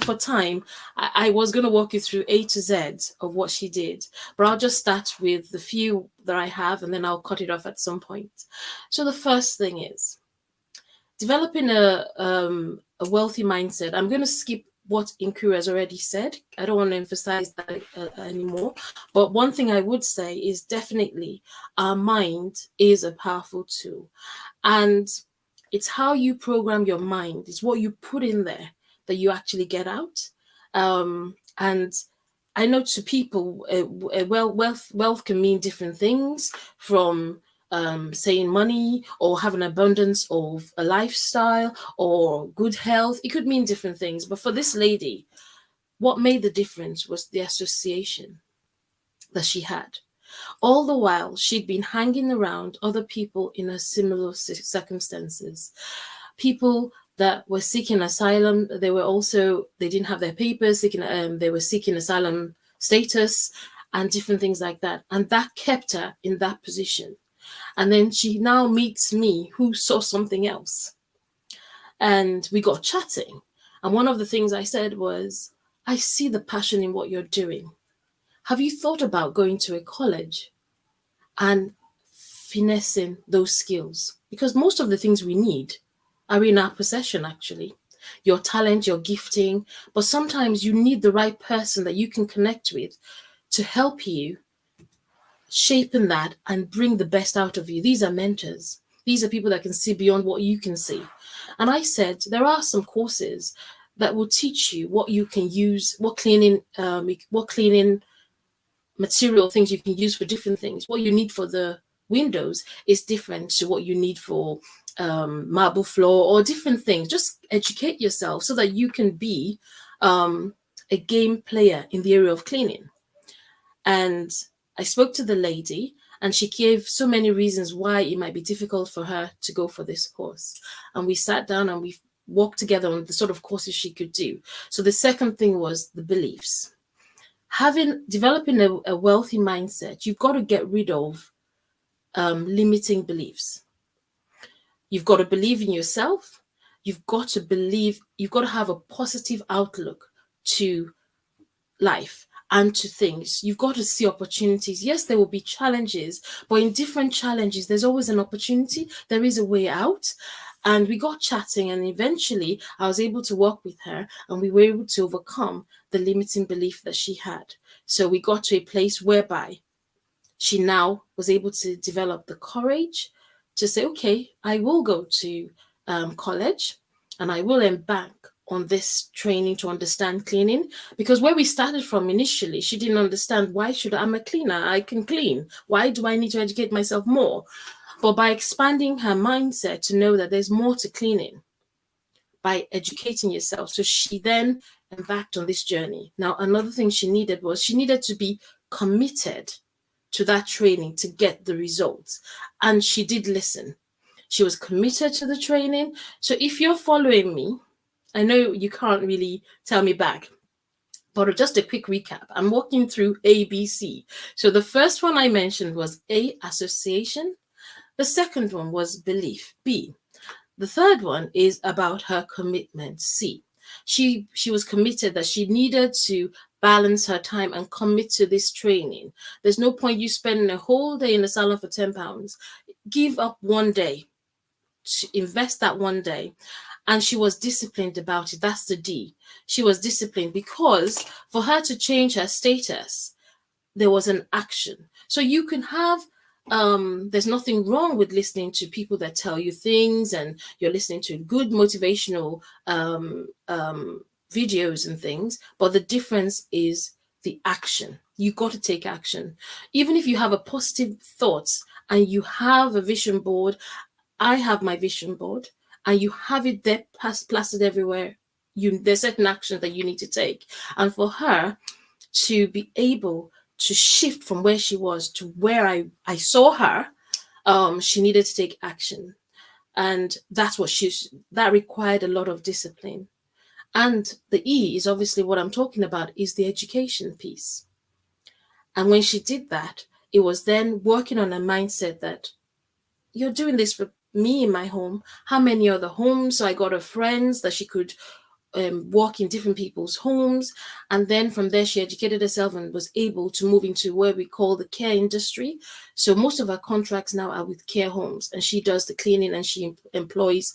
for time, I was going to walk you through A to Z of what she did, but I'll just start with the few that I have, and then I'll cut it off at some point. So the first thing is developing a wealthy mindset. I'm going to skip what Nkiru has already said. I don't want to emphasize that anymore. But one thing I would say is definitely our mind is a powerful tool. And it's how you program your mind. It's what you put in there that you actually get out. And I know to people, wealth can mean different things, from saying money or having abundance of a lifestyle or good health. It could mean different things. But for this lady, what made the difference was the association that she had. All the while, she'd been hanging around other people in a similar circumstances. People that were seeking asylum, they didn't have their papers, they were seeking asylum status and different things like that. And that kept her in that position. And then she now meets me, who saw something else. And we got chatting. And one of the things I said was, I see the passion in what you're doing. Have you thought about going to a college and finessing those skills? Because most of the things we need are in our possession, actually. Your talent, your gifting, but sometimes you need the right person that you can connect with to help you shape in that and bring the best out of you. These are mentors. These are people that can see beyond what you can see. And I said, there are some courses that will teach you what you can use, what cleaning material things you can use for different things. What you need for the windows is different to what you need for marble floor or different things. Just educate yourself so that you can be a game player in the area of cleaning. And I spoke to the lady, and she gave so many reasons why it might be difficult for her to go for this course. And we sat down and we walked together on the sort of courses she could do. So the second thing was the beliefs. Developing a wealthy mindset, you've got to get rid of limiting beliefs. You've got to believe in yourself. You've got to have a positive outlook to life and to things. You've got to see opportunities. Yes, there will be challenges, but in different challenges, there's always an opportunity. There is a way out. And we got chatting, and eventually I was able to work with her, and we were able to overcome the limiting belief that she had. So we got to a place whereby she now was able to develop the courage to say, okay, I will go to college and I will embark on this training to understand cleaning. Because where we started from initially, she didn't understand, I'm a cleaner, I can clean. Why do I need to educate myself more? But by expanding her mindset to know that there's more to cleaning, by educating yourself, so she then embarked on this journey. Now, another thing she needed to be committed to that training to get the results. And she did listen. She was committed to the training. So if you're following me, I know you can't really tell me back, but just a quick recap. I'm walking through ABC. So the first one I mentioned was A, association. The second one was belief, B. The third one is about her commitment, C. She was committed that she needed to balance her time and commit to this training. There's no point you spending a whole day in the salon for £10. Give up one day, invest that one day. And she was disciplined about it. That's the D. She was disciplined because for her to change her status, there was an action. So you can have, there's nothing wrong with listening to people that tell you things, and you're listening to good motivational videos and things, but the difference is the action. You got to take action. Even if you have a positive thoughts and you have a vision board, I have my vision board, and you have it there plastered everywhere. There's certain actions that you need to take. And for her to be able to shift from where she was to where I saw her, she needed to take action. And that's that required a lot of discipline. And the E is obviously what I'm talking about, is the education piece. And when she did that, it was then working on a mindset that you're doing this for me in my home. How many other homes? So I got her friends that she could work in different people's homes. And then from there, she educated herself and was able to move into what we call the care industry. So most of her contracts now are with care homes, and she does the cleaning and she employs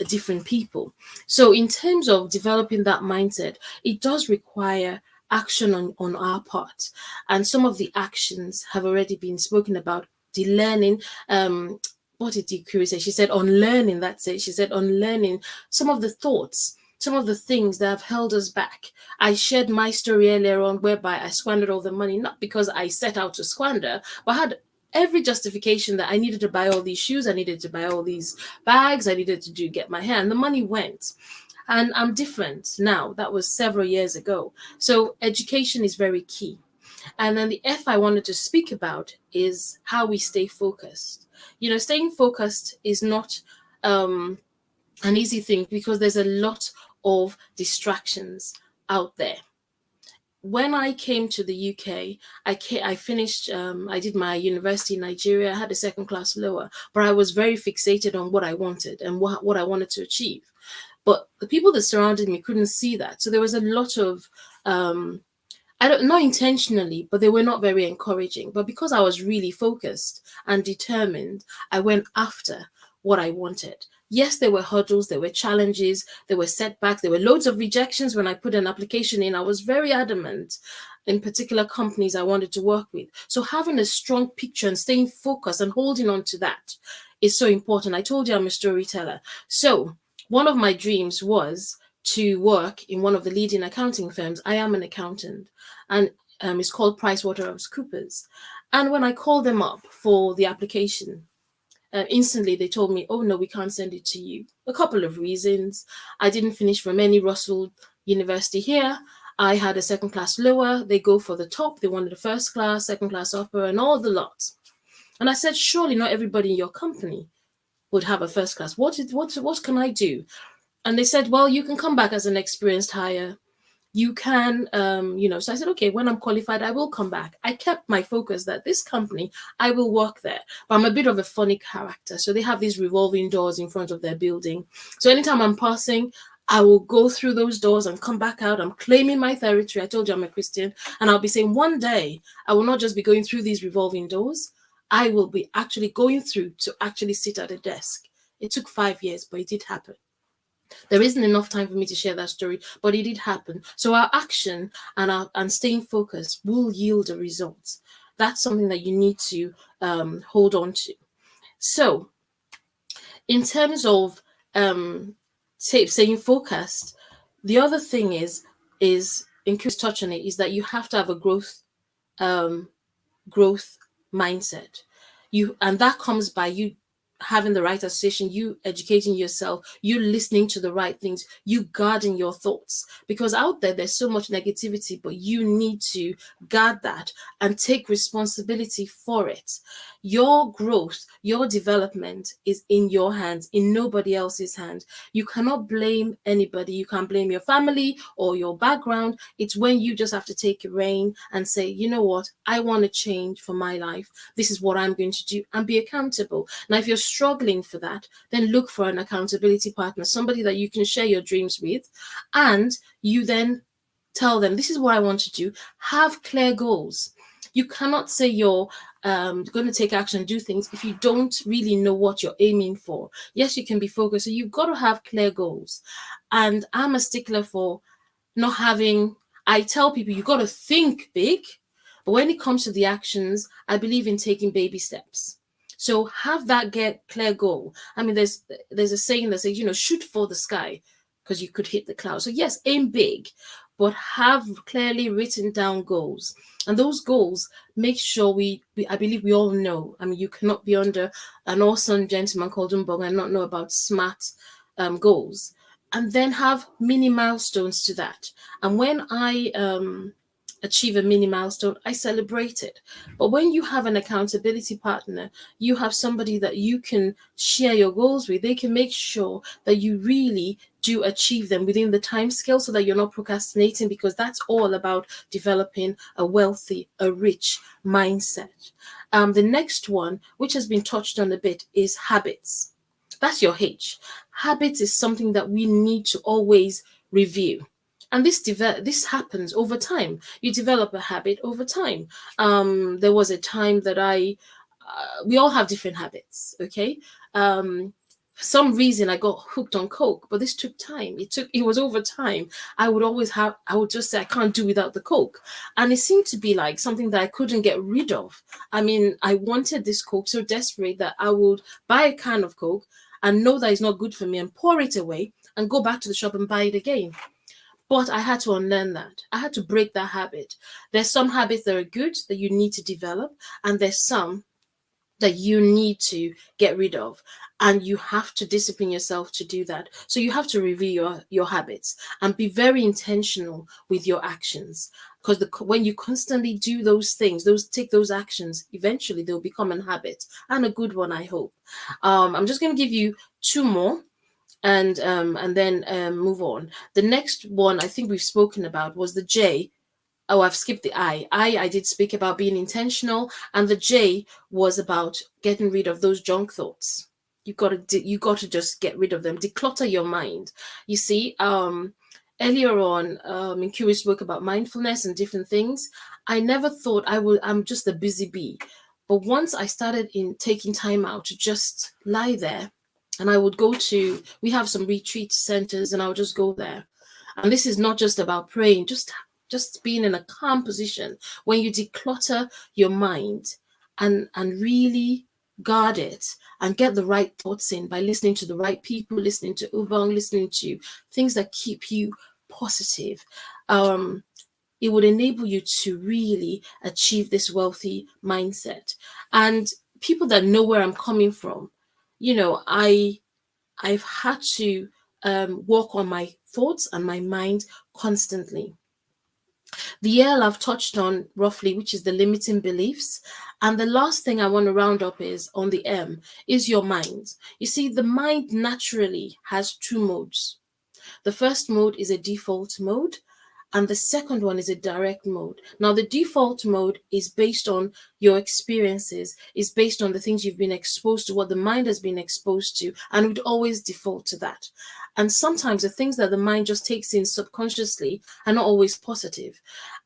different people. So in terms of developing that mindset, it does require action on our part. And some of the actions have already been spoken about. The learning, what did Nkiru say? She said unlearning, that's it. She said unlearning some of the thoughts some of the things that have held us back. I shared my story earlier on whereby I squandered all the money, not because I set out to squander, but I had every justification that I needed to buy all these shoes, I needed to buy all these bags, I needed to get my hair, and the money went. And I'm different now. That was several years ago. So education is very key. And then the F I wanted to speak about is how we stay focused. You know, staying focused is not an easy thing because there's a lot of distractions out there. When I came to the UK, I finished, I did my university in Nigeria. I had a second class lower, but I was very fixated on what I wanted and what I wanted to achieve. But the people that surrounded me couldn't see that. So there was a lot of, not intentionally, but they were not very encouraging. But because I was really focused and determined, I went after what I wanted. Yes, there were hurdles, there were challenges, there were setbacks, there were loads of rejections when I put an application in. I was very adamant in particular companies I wanted to work with. So having a strong picture and staying focused and holding on to that is so important. I told you I'm a storyteller. So one of my dreams was to work in one of the leading accounting firms. I am an accountant, and it's called PricewaterhouseCoopers. And when I called them up for the application, instantly they told me, oh no, we can't send it to you. A couple of reasons. I didn't finish from any Russell University here. I had a second class lower. They go for the top. They wanted a first class, second class upper, and all the lots. And I said, surely not everybody in your company would have a first class. What can I do? And they said, well, you can come back as an experienced hire. You can, so I said, okay, when I'm qualified, I will come back. I kept my focus that this company, I will work there. But I'm a bit of a funny character. So they have these revolving doors in front of their building. So anytime I'm passing, I will go through those doors and come back out. I'm claiming my territory. I told you I'm a Christian. And I'll be saying one day, I will not just be going through these revolving doors. I will be actually going through to actually sit at a desk. It took 5 years, but it did happen. There isn't enough time for me to share that story, but it did happen. So our action and staying focused will yield a result. That's something that you need to hold on to. So in terms of staying focused, the other thing is Nkiru's touch on it, is that you have to have a growth mindset. And that comes by you having the right association, you educating yourself, you listening to the right things, you guarding your thoughts. Because out there's so much negativity, but you need to guard that and take responsibility for it. Your growth, your development is in your hands, in nobody else's hands. You cannot blame anybody. You can't blame your family or your background. It's when you just have to take a rein and say, you know what, I want to change for my life. This is what I'm going to do, and be accountable. Now, if you're struggling for that, then look for an accountability partner, somebody that you can share your dreams with, and you then tell them, this is what I want to do. Have clear goals. You cannot say you're going to take action and do things if you don't really know what you're aiming for. Yes, you can be focused. So you've got to have clear goals. And I'm a stickler for not having, I tell people you've got to think big, but when it comes to the actions, I believe in taking baby steps. So have that clear goal. I mean, there's a saying that says, shoot for the sky because you could hit the clouds. So yes, aim big, but have clearly written down goals. And those goals, make sure I believe we all know. I mean, you cannot be under an awesome gentleman called Ubong and not know about SMART goals. And then have mini milestones to that. And when I achieve a mini milestone, I celebrate it. But when you have an accountability partner, you have somebody that you can share your goals with. They can make sure that you really do achieve them within the time scale so that you're not procrastinating, because that's all about developing a wealthy, a rich mindset. The next one, which has been touched on a bit, is habits. That's your H. Habits is something that we need to always review. And this happens over time. You develop a habit over time. There was a time that we all have different habits, okay? For some reason, I got hooked on Coke, but this took time. It was over time. I would just say, I can't do without the Coke. And it seemed to be like something that I couldn't get rid of. I mean, I wanted this Coke so desperate that I would buy a can of Coke, and know that it's not good for me and pour it away and go back to the shop and buy it again. But I had to unlearn that. I had to break that habit. There's some habits that are good that you need to develop, and there's some that you need to get rid of, and you have to discipline yourself to do that. So you have to review your habits and be very intentional with your actions, because when you constantly do those things, take those actions, eventually they'll become a habit, and a good one, I hope. I'm just going to give you two more, and then move on. The next one I think we've spoken about was the J. Oh, I've skipped the I. I did speak about being intentional, and the J was about getting rid of those junk thoughts. You got to just get rid of them. Declutter your mind. You see, earlier on, Nkiru spoke about mindfulness and different things. I never thought I'm just a busy bee, but once I started in taking time out to just lie there, and I would we have some retreat centers, and I would just go there. And this is not just about praying, just being in a calm position. When you declutter your mind and really guard it and get the right thoughts in by listening to the right people, listening to Ubong, listening to things that keep you positive, it would enable you to really achieve this wealthy mindset. And people that know where I'm coming from, I've had to work on my thoughts and my mind constantly. The L I've touched on roughly, which is the limiting beliefs. And the last thing I want to round up is on the M, is your mind. You see, the mind naturally has two modes. The first mode is a default mode, and the second one is a direct mode. Now, the default mode is based on your experiences, is based on the things you've been exposed to, what the mind has been exposed to, and would always default to that. And sometimes the things that the mind just takes in subconsciously are not always positive.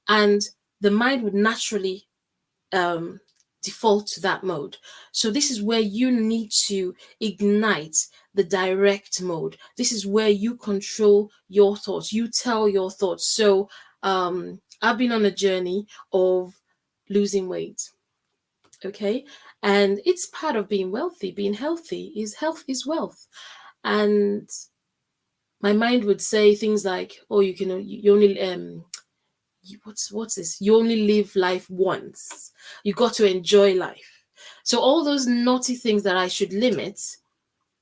And the mind would naturally default to that mode. So this is where you need to ignite the direct mode. This is where you control your thoughts. You tell your thoughts. So I've been on a journey of losing weight. Okay. And it's part of being wealthy, being healthy. Health is wealth. And my mind would say things like, oh, you only what's this? You only live life once. You got to enjoy life. So all those naughty things that I should limit,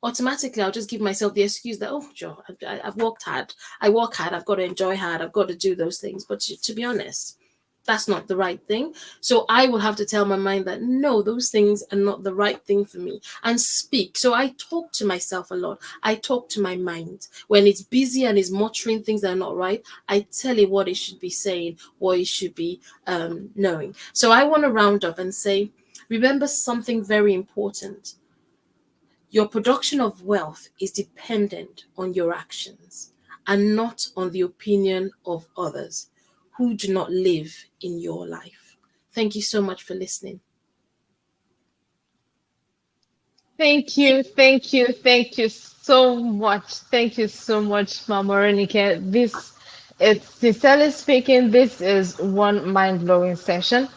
automatically I'll just give myself the excuse that, oh, Joe, I've worked hard. I work hard. I've got to enjoy hard. I've got to do those things. But to be honest, that's not the right thing. So I will have to tell my mind that, no, those things are not the right thing for me, and speak. So I talk to myself a lot. I talk to my mind. When it's busy and is muttering things that are not right, I tell it what it should be saying, what it should be knowing. So I want to round up and say, remember something very important. Your production of wealth is dependent on your actions and not on the opinion of others who do not live in your life. Thank you so much for listening. Thank you so much. Thank you so much, Mama Renike. Sincerely speaking, this is one mind-blowing session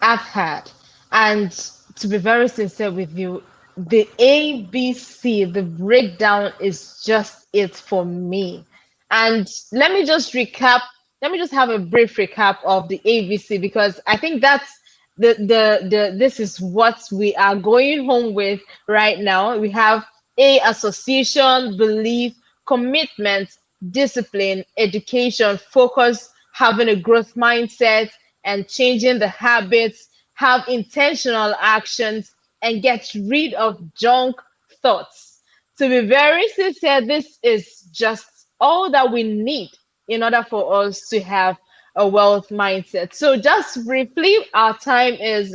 I've had. And to be very sincere with you, the ABC, the breakdown is just it for me. And let me just have a brief recap of the ABC, because I think that's this is what we are going home with right now. We have association, belief, commitment, discipline, education, focus, having a growth mindset, and changing the habits, have intentional actions, and get rid of junk thoughts. To be very sincere, this is just all that we need in order for us to have a wealth mindset. So just briefly, our time is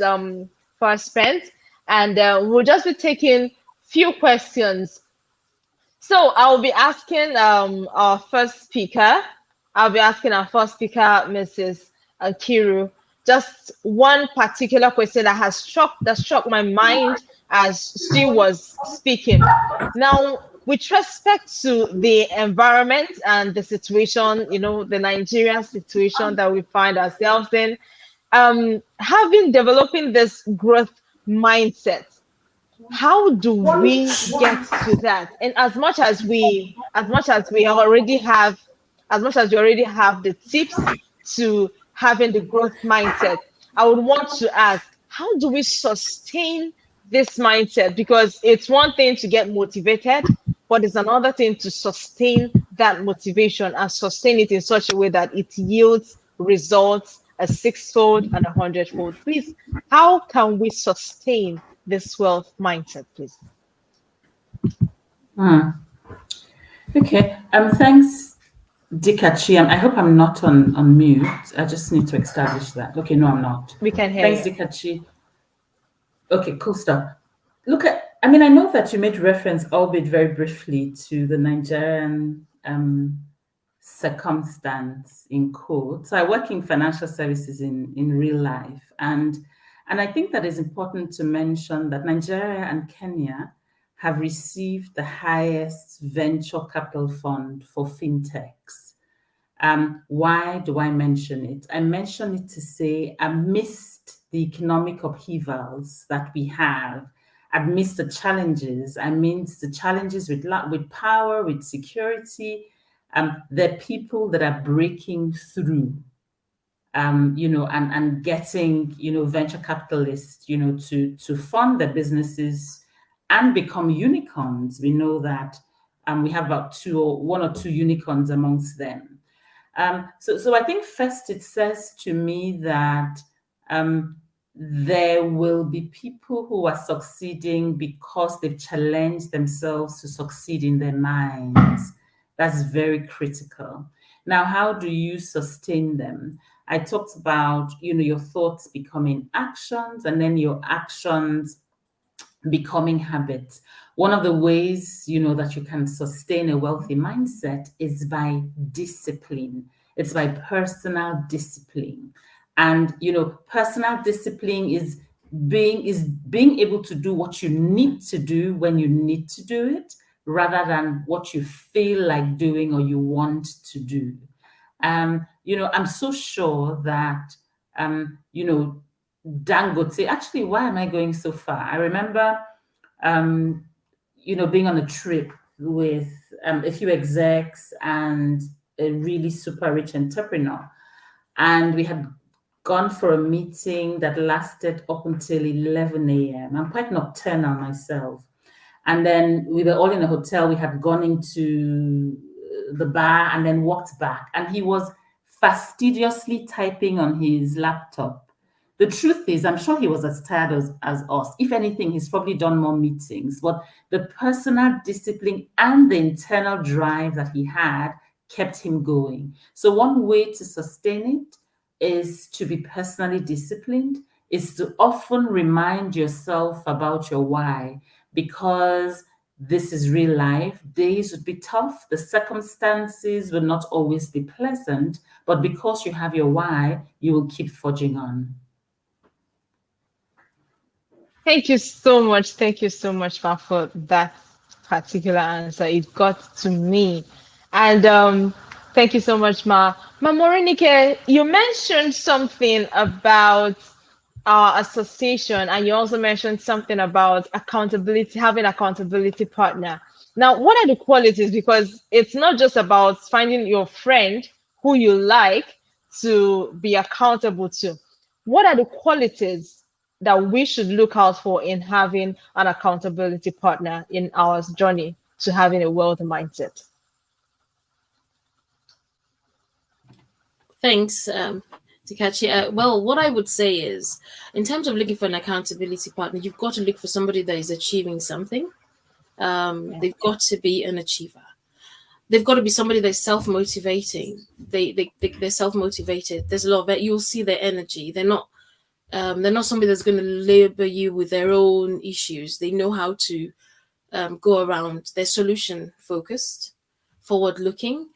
fast spent, and we'll just be taking few questions. So I'll be asking our first speaker. I'll be asking our first speaker, Mrs. Nkiru, just one particular question that struck my mind as she was speaking. Now, with respect to the environment and the situation, the Nigerian situation that we find ourselves in, developing this growth mindset, how do we get to that? And as much as we already have, as much as we already have the tips to having the growth mindset, I would want to ask, how do we sustain this mindset? Because it's one thing to get motivated, but it's another thing to sustain that motivation and sustain it in such a way that it yields results a sixfold and a hundredfold. Please, how can we sustain this wealth mindset, please? Okay. Thanks, Dikachi. I hope I'm not on mute. I just need to establish that. Okay, no, I'm not. We can hear Thanks, you. Dikachi. Okay, cool stuff. Look at, I mean, I know that you made reference, albeit very briefly, to the Nigerian circumstance in quotes. So I work in financial services in real life. And I think that it's important to mention that Nigeria and Kenya have received the highest venture capital fund for fintechs. Why do I mention it? I mention it to say, amidst the economic upheavals that we have, amidst the challenges, amidst the challenges with power, with security, there are people that are breaking through, and getting, venture capitalists, to fund their businesses and become unicorns. We know that we have about one or two unicorns amongst them. So I think first it says to me that there will be people who are succeeding because they've challenged themselves to succeed in their minds. That's very critical. Now, how do you sustain them? I talked about, your thoughts becoming actions and then your actions becoming habits. One of the ways, that you can sustain a wealthy mindset is by discipline. It's by personal discipline. And, personal discipline is being able to do what you need to do when you need to do it, rather than what you feel like doing or you want to do. I'm so sure that, Dangote, actually, why am I going so far? I remember, being on a trip with a few execs and a really super rich entrepreneur. And we had gone for a meeting that lasted up until 11 a.m. I'm quite nocturnal myself. And then we were all in a hotel. We had gone into the bar and then walked back. And he was fastidiously typing on his laptop. The truth is, I'm sure he was as tired as us. If anything, he's probably done more meetings. But the personal discipline and the internal drive that he had kept him going. So one way to sustain it is to be personally disciplined, is to often remind yourself about your why, because this is real life. Days would be tough. The circumstances will not always be pleasant, but because you have your why, you will keep forging on. Thank you so much. Thank you so much, Ma, for that particular answer. It got to me. And thank you so much, Ma. Ma Morinike, you mentioned something about our association, and you also mentioned something about accountability, having accountability partner. Now, what are the qualities? Because it's not just about finding your friend who you like to be accountable to. What are the qualities that we should look out for in having an accountability partner in our journey to having a wealthy mindset? Thanks, Dikachi. Well, what I would say is, in terms of looking for an accountability partner, you've got to look for somebody that is achieving something. They've got to be an achiever. They've got to be somebody that's self-motivating. They're self-motivated. There's a lot of it. You'll see their energy. They're not somebody that's going to labor you with their own issues. They know how to go around. They're solution-focused, forward-looking,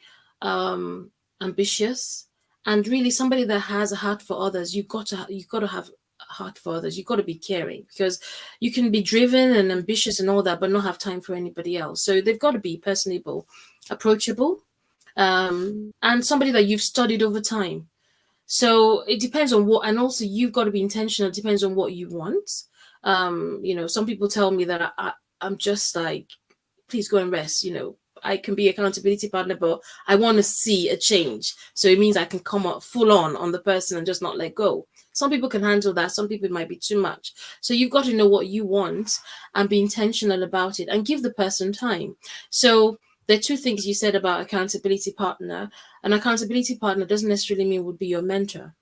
ambitious, and really somebody that has a heart for others. You've got to have a heart for others. You've got to be caring, because you can be driven and ambitious and all that, but not have time for anybody else. So they've got to be personable, approachable, and somebody that you've studied over time. So it depends on what, and also you've got to be intentional. It depends on what you want. Some people tell me that I'm just like, please go and rest. I can be accountability partner, but I want to see a change. So it means I can come up full on the person and just not let go. Some people can handle that. Some people it might be too much. So you've got to know what you want and be intentional about it and give the person time. So there are two things you said about accountability partner. An accountability partner doesn't necessarily mean would be your mentor.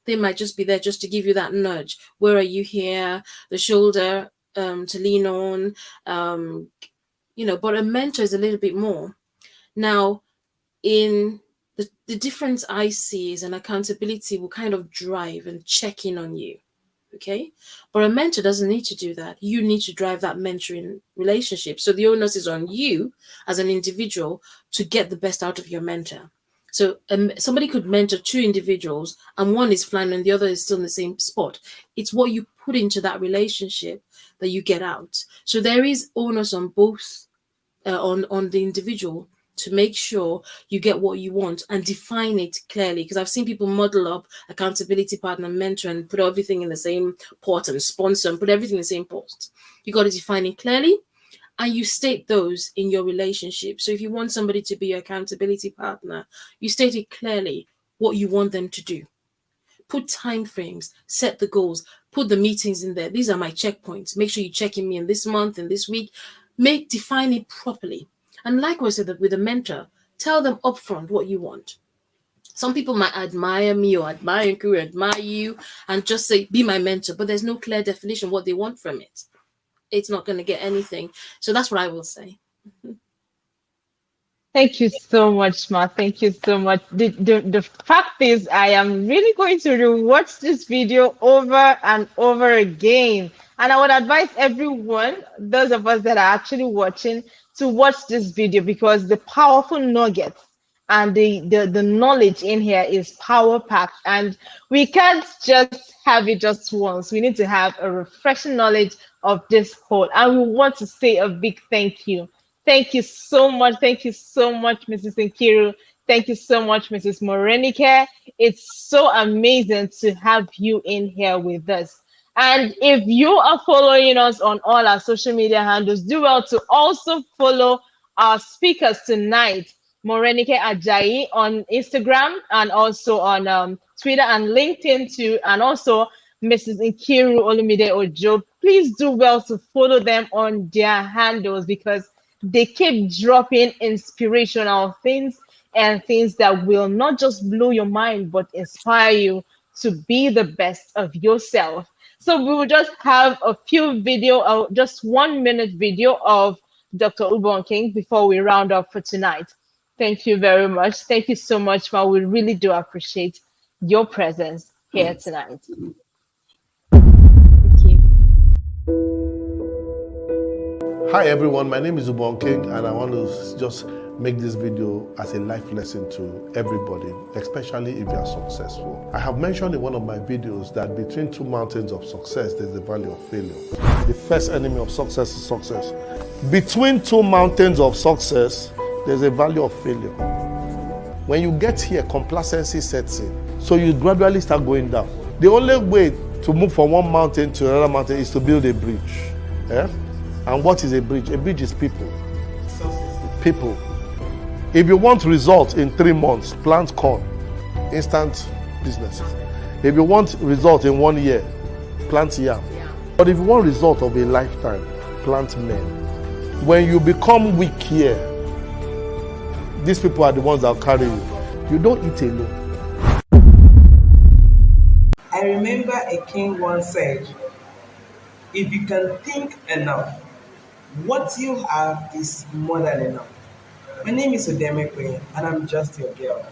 They might just be there just to give you that nudge. Where are you here? The shoulder to lean on. But a mentor is a little bit more. Now, in the difference I see is an accountability will kind of drive and check in on you. Okay. But a mentor doesn't need to do that. You need to drive that mentoring relationship. So the onus is on you as an individual to get the best out of your mentor. So somebody could mentor two individuals and one is flying and the other is still in the same spot. It's what you put into that relationship that you get out. So there is onus on both, on the individual to make sure you get what you want and define it clearly. Because I've seen people model up accountability partner, mentor, and put everything in the same pot and sponsor and put everything in the same pot. You got to define it clearly and you state those in your relationship. So if you want somebody to be your accountability partner, you state it clearly what you want them to do. Put time frames, set the goals, put the meetings in there. These are my checkpoints. Make sure you check in me in this month and this week. Define it properly. And likewise with a mentor, tell them upfront what you want. Some people might admire me or admire Nkiru, admire you, and just say, be my mentor, but there's no clear definition what they want from it. It's not going to get anything. So that's what I will say. Thank you so much, Ma. Thank you so much. The fact is, I am really going to rewatch this video over and over again. And I would advise everyone, those of us that are actually watching, to watch this video because the powerful nuggets and the knowledge in here is power packed. And we can't just have it just once. We need to have a refreshing knowledge of this whole. And we want to say a big thank you. Thank you so much. Thank you so much, Mrs. Nkiru. Thank you so much, Mrs. Morenike. It's so amazing to have you in here with us. And if you are following us on all our social media handles, do well to also follow our speakers tonight, Morenike Ajayi on Instagram and also on Twitter and LinkedIn too, and also Mrs. Nkiru Olumide Ojo. Please do well to follow them on their handles because they keep dropping inspirational things and things that will not just blow your mind, but inspire you to be the best of yourself. So we will just have a few video, just 1 minute video of Dr. Ubong King before we round up for tonight. Thank you very much. Thank you so much, Ma. We really do appreciate your presence here tonight. Thank you. Hi everyone, my name is Ubong King and I want to just make this video as a life lesson to everybody, especially if you are successful. I have mentioned in one of my videos that between two mountains of success, there's the valley of failure. The first enemy of success is success. Between two mountains of success, there's a valley of failure. When you get here, complacency sets in. So you gradually start going down. The only way to move from one mountain to another mountain is to build a bridge. Yeah? And what is a bridge? A bridge is people. People. If you want results in 3 months, plant corn. Instant businesses. If you want results in 1 year, plant yam. But if you want result of a lifetime, plant men. When you become weak here, these people are the ones that will carry you. You don't eat alone. I remember a king once said, if you can think enough, what you have is more than enough. My name is Odemekwe, and I'm just your girl.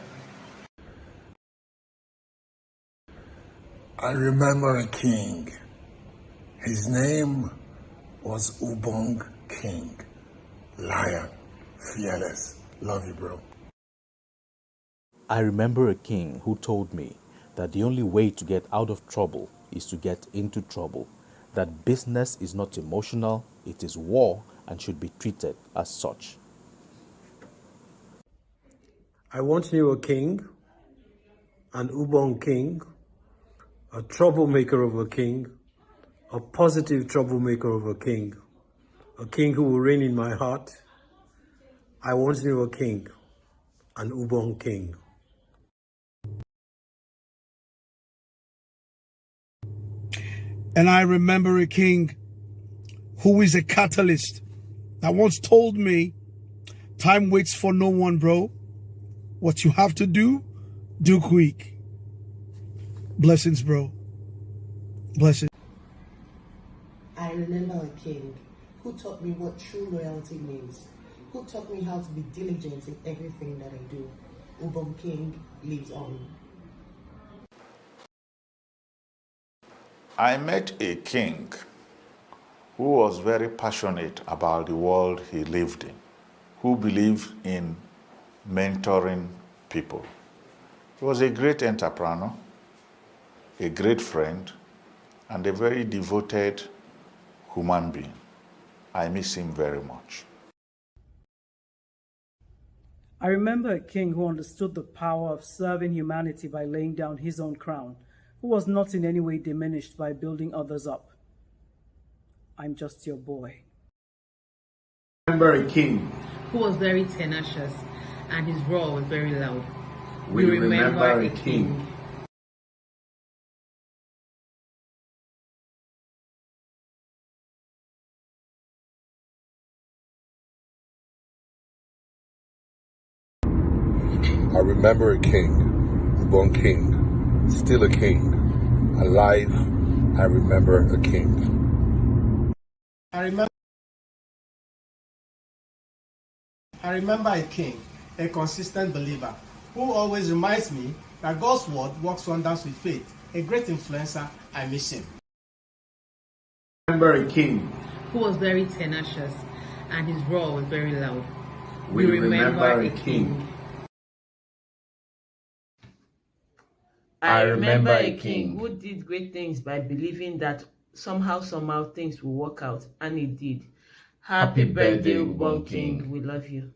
I remember a king. His name was Ubong King. Lion, fearless. Love you, bro. I remember a king who told me that the only way to get out of trouble is to get into trouble. That business is not emotional, it is war and should be treated as such. I once knew a king, an Ubong king, a troublemaker of a king, a positive troublemaker of a king who will reign in my heart. I once knew a king, an Ubong King. And I remember a king who is a catalyst that once told me, time waits for no one, bro. What you have to do quick. Blessings, bro. Blessings. I remember a king who taught me what true loyalty means, who taught me how to be diligent in everything that I do. Ubong King lives on. I met a king who was very passionate about the world he lived in, who believed in mentoring people. He was a great entrepreneur, a great friend, and a very devoted human being. I miss him very much. I remember a king who understood the power of serving humanity by laying down his own crown, who was not in any way diminished by building others up. I'm just your boy. I remember a king who was very tenacious and his roar was very loud. We remember a king. I remember a king, Ubong King, still a king, alive. I remember a king. I remember a king, a consistent believer, who always reminds me that God's word works wonders with faith. A great influencer, I miss him. I remember a king who was very tenacious and his roar was very loud. We remember a king. I remember a king who did great things by believing that somehow things will work out, and it did. Happy birthday, Ubong King. We love you.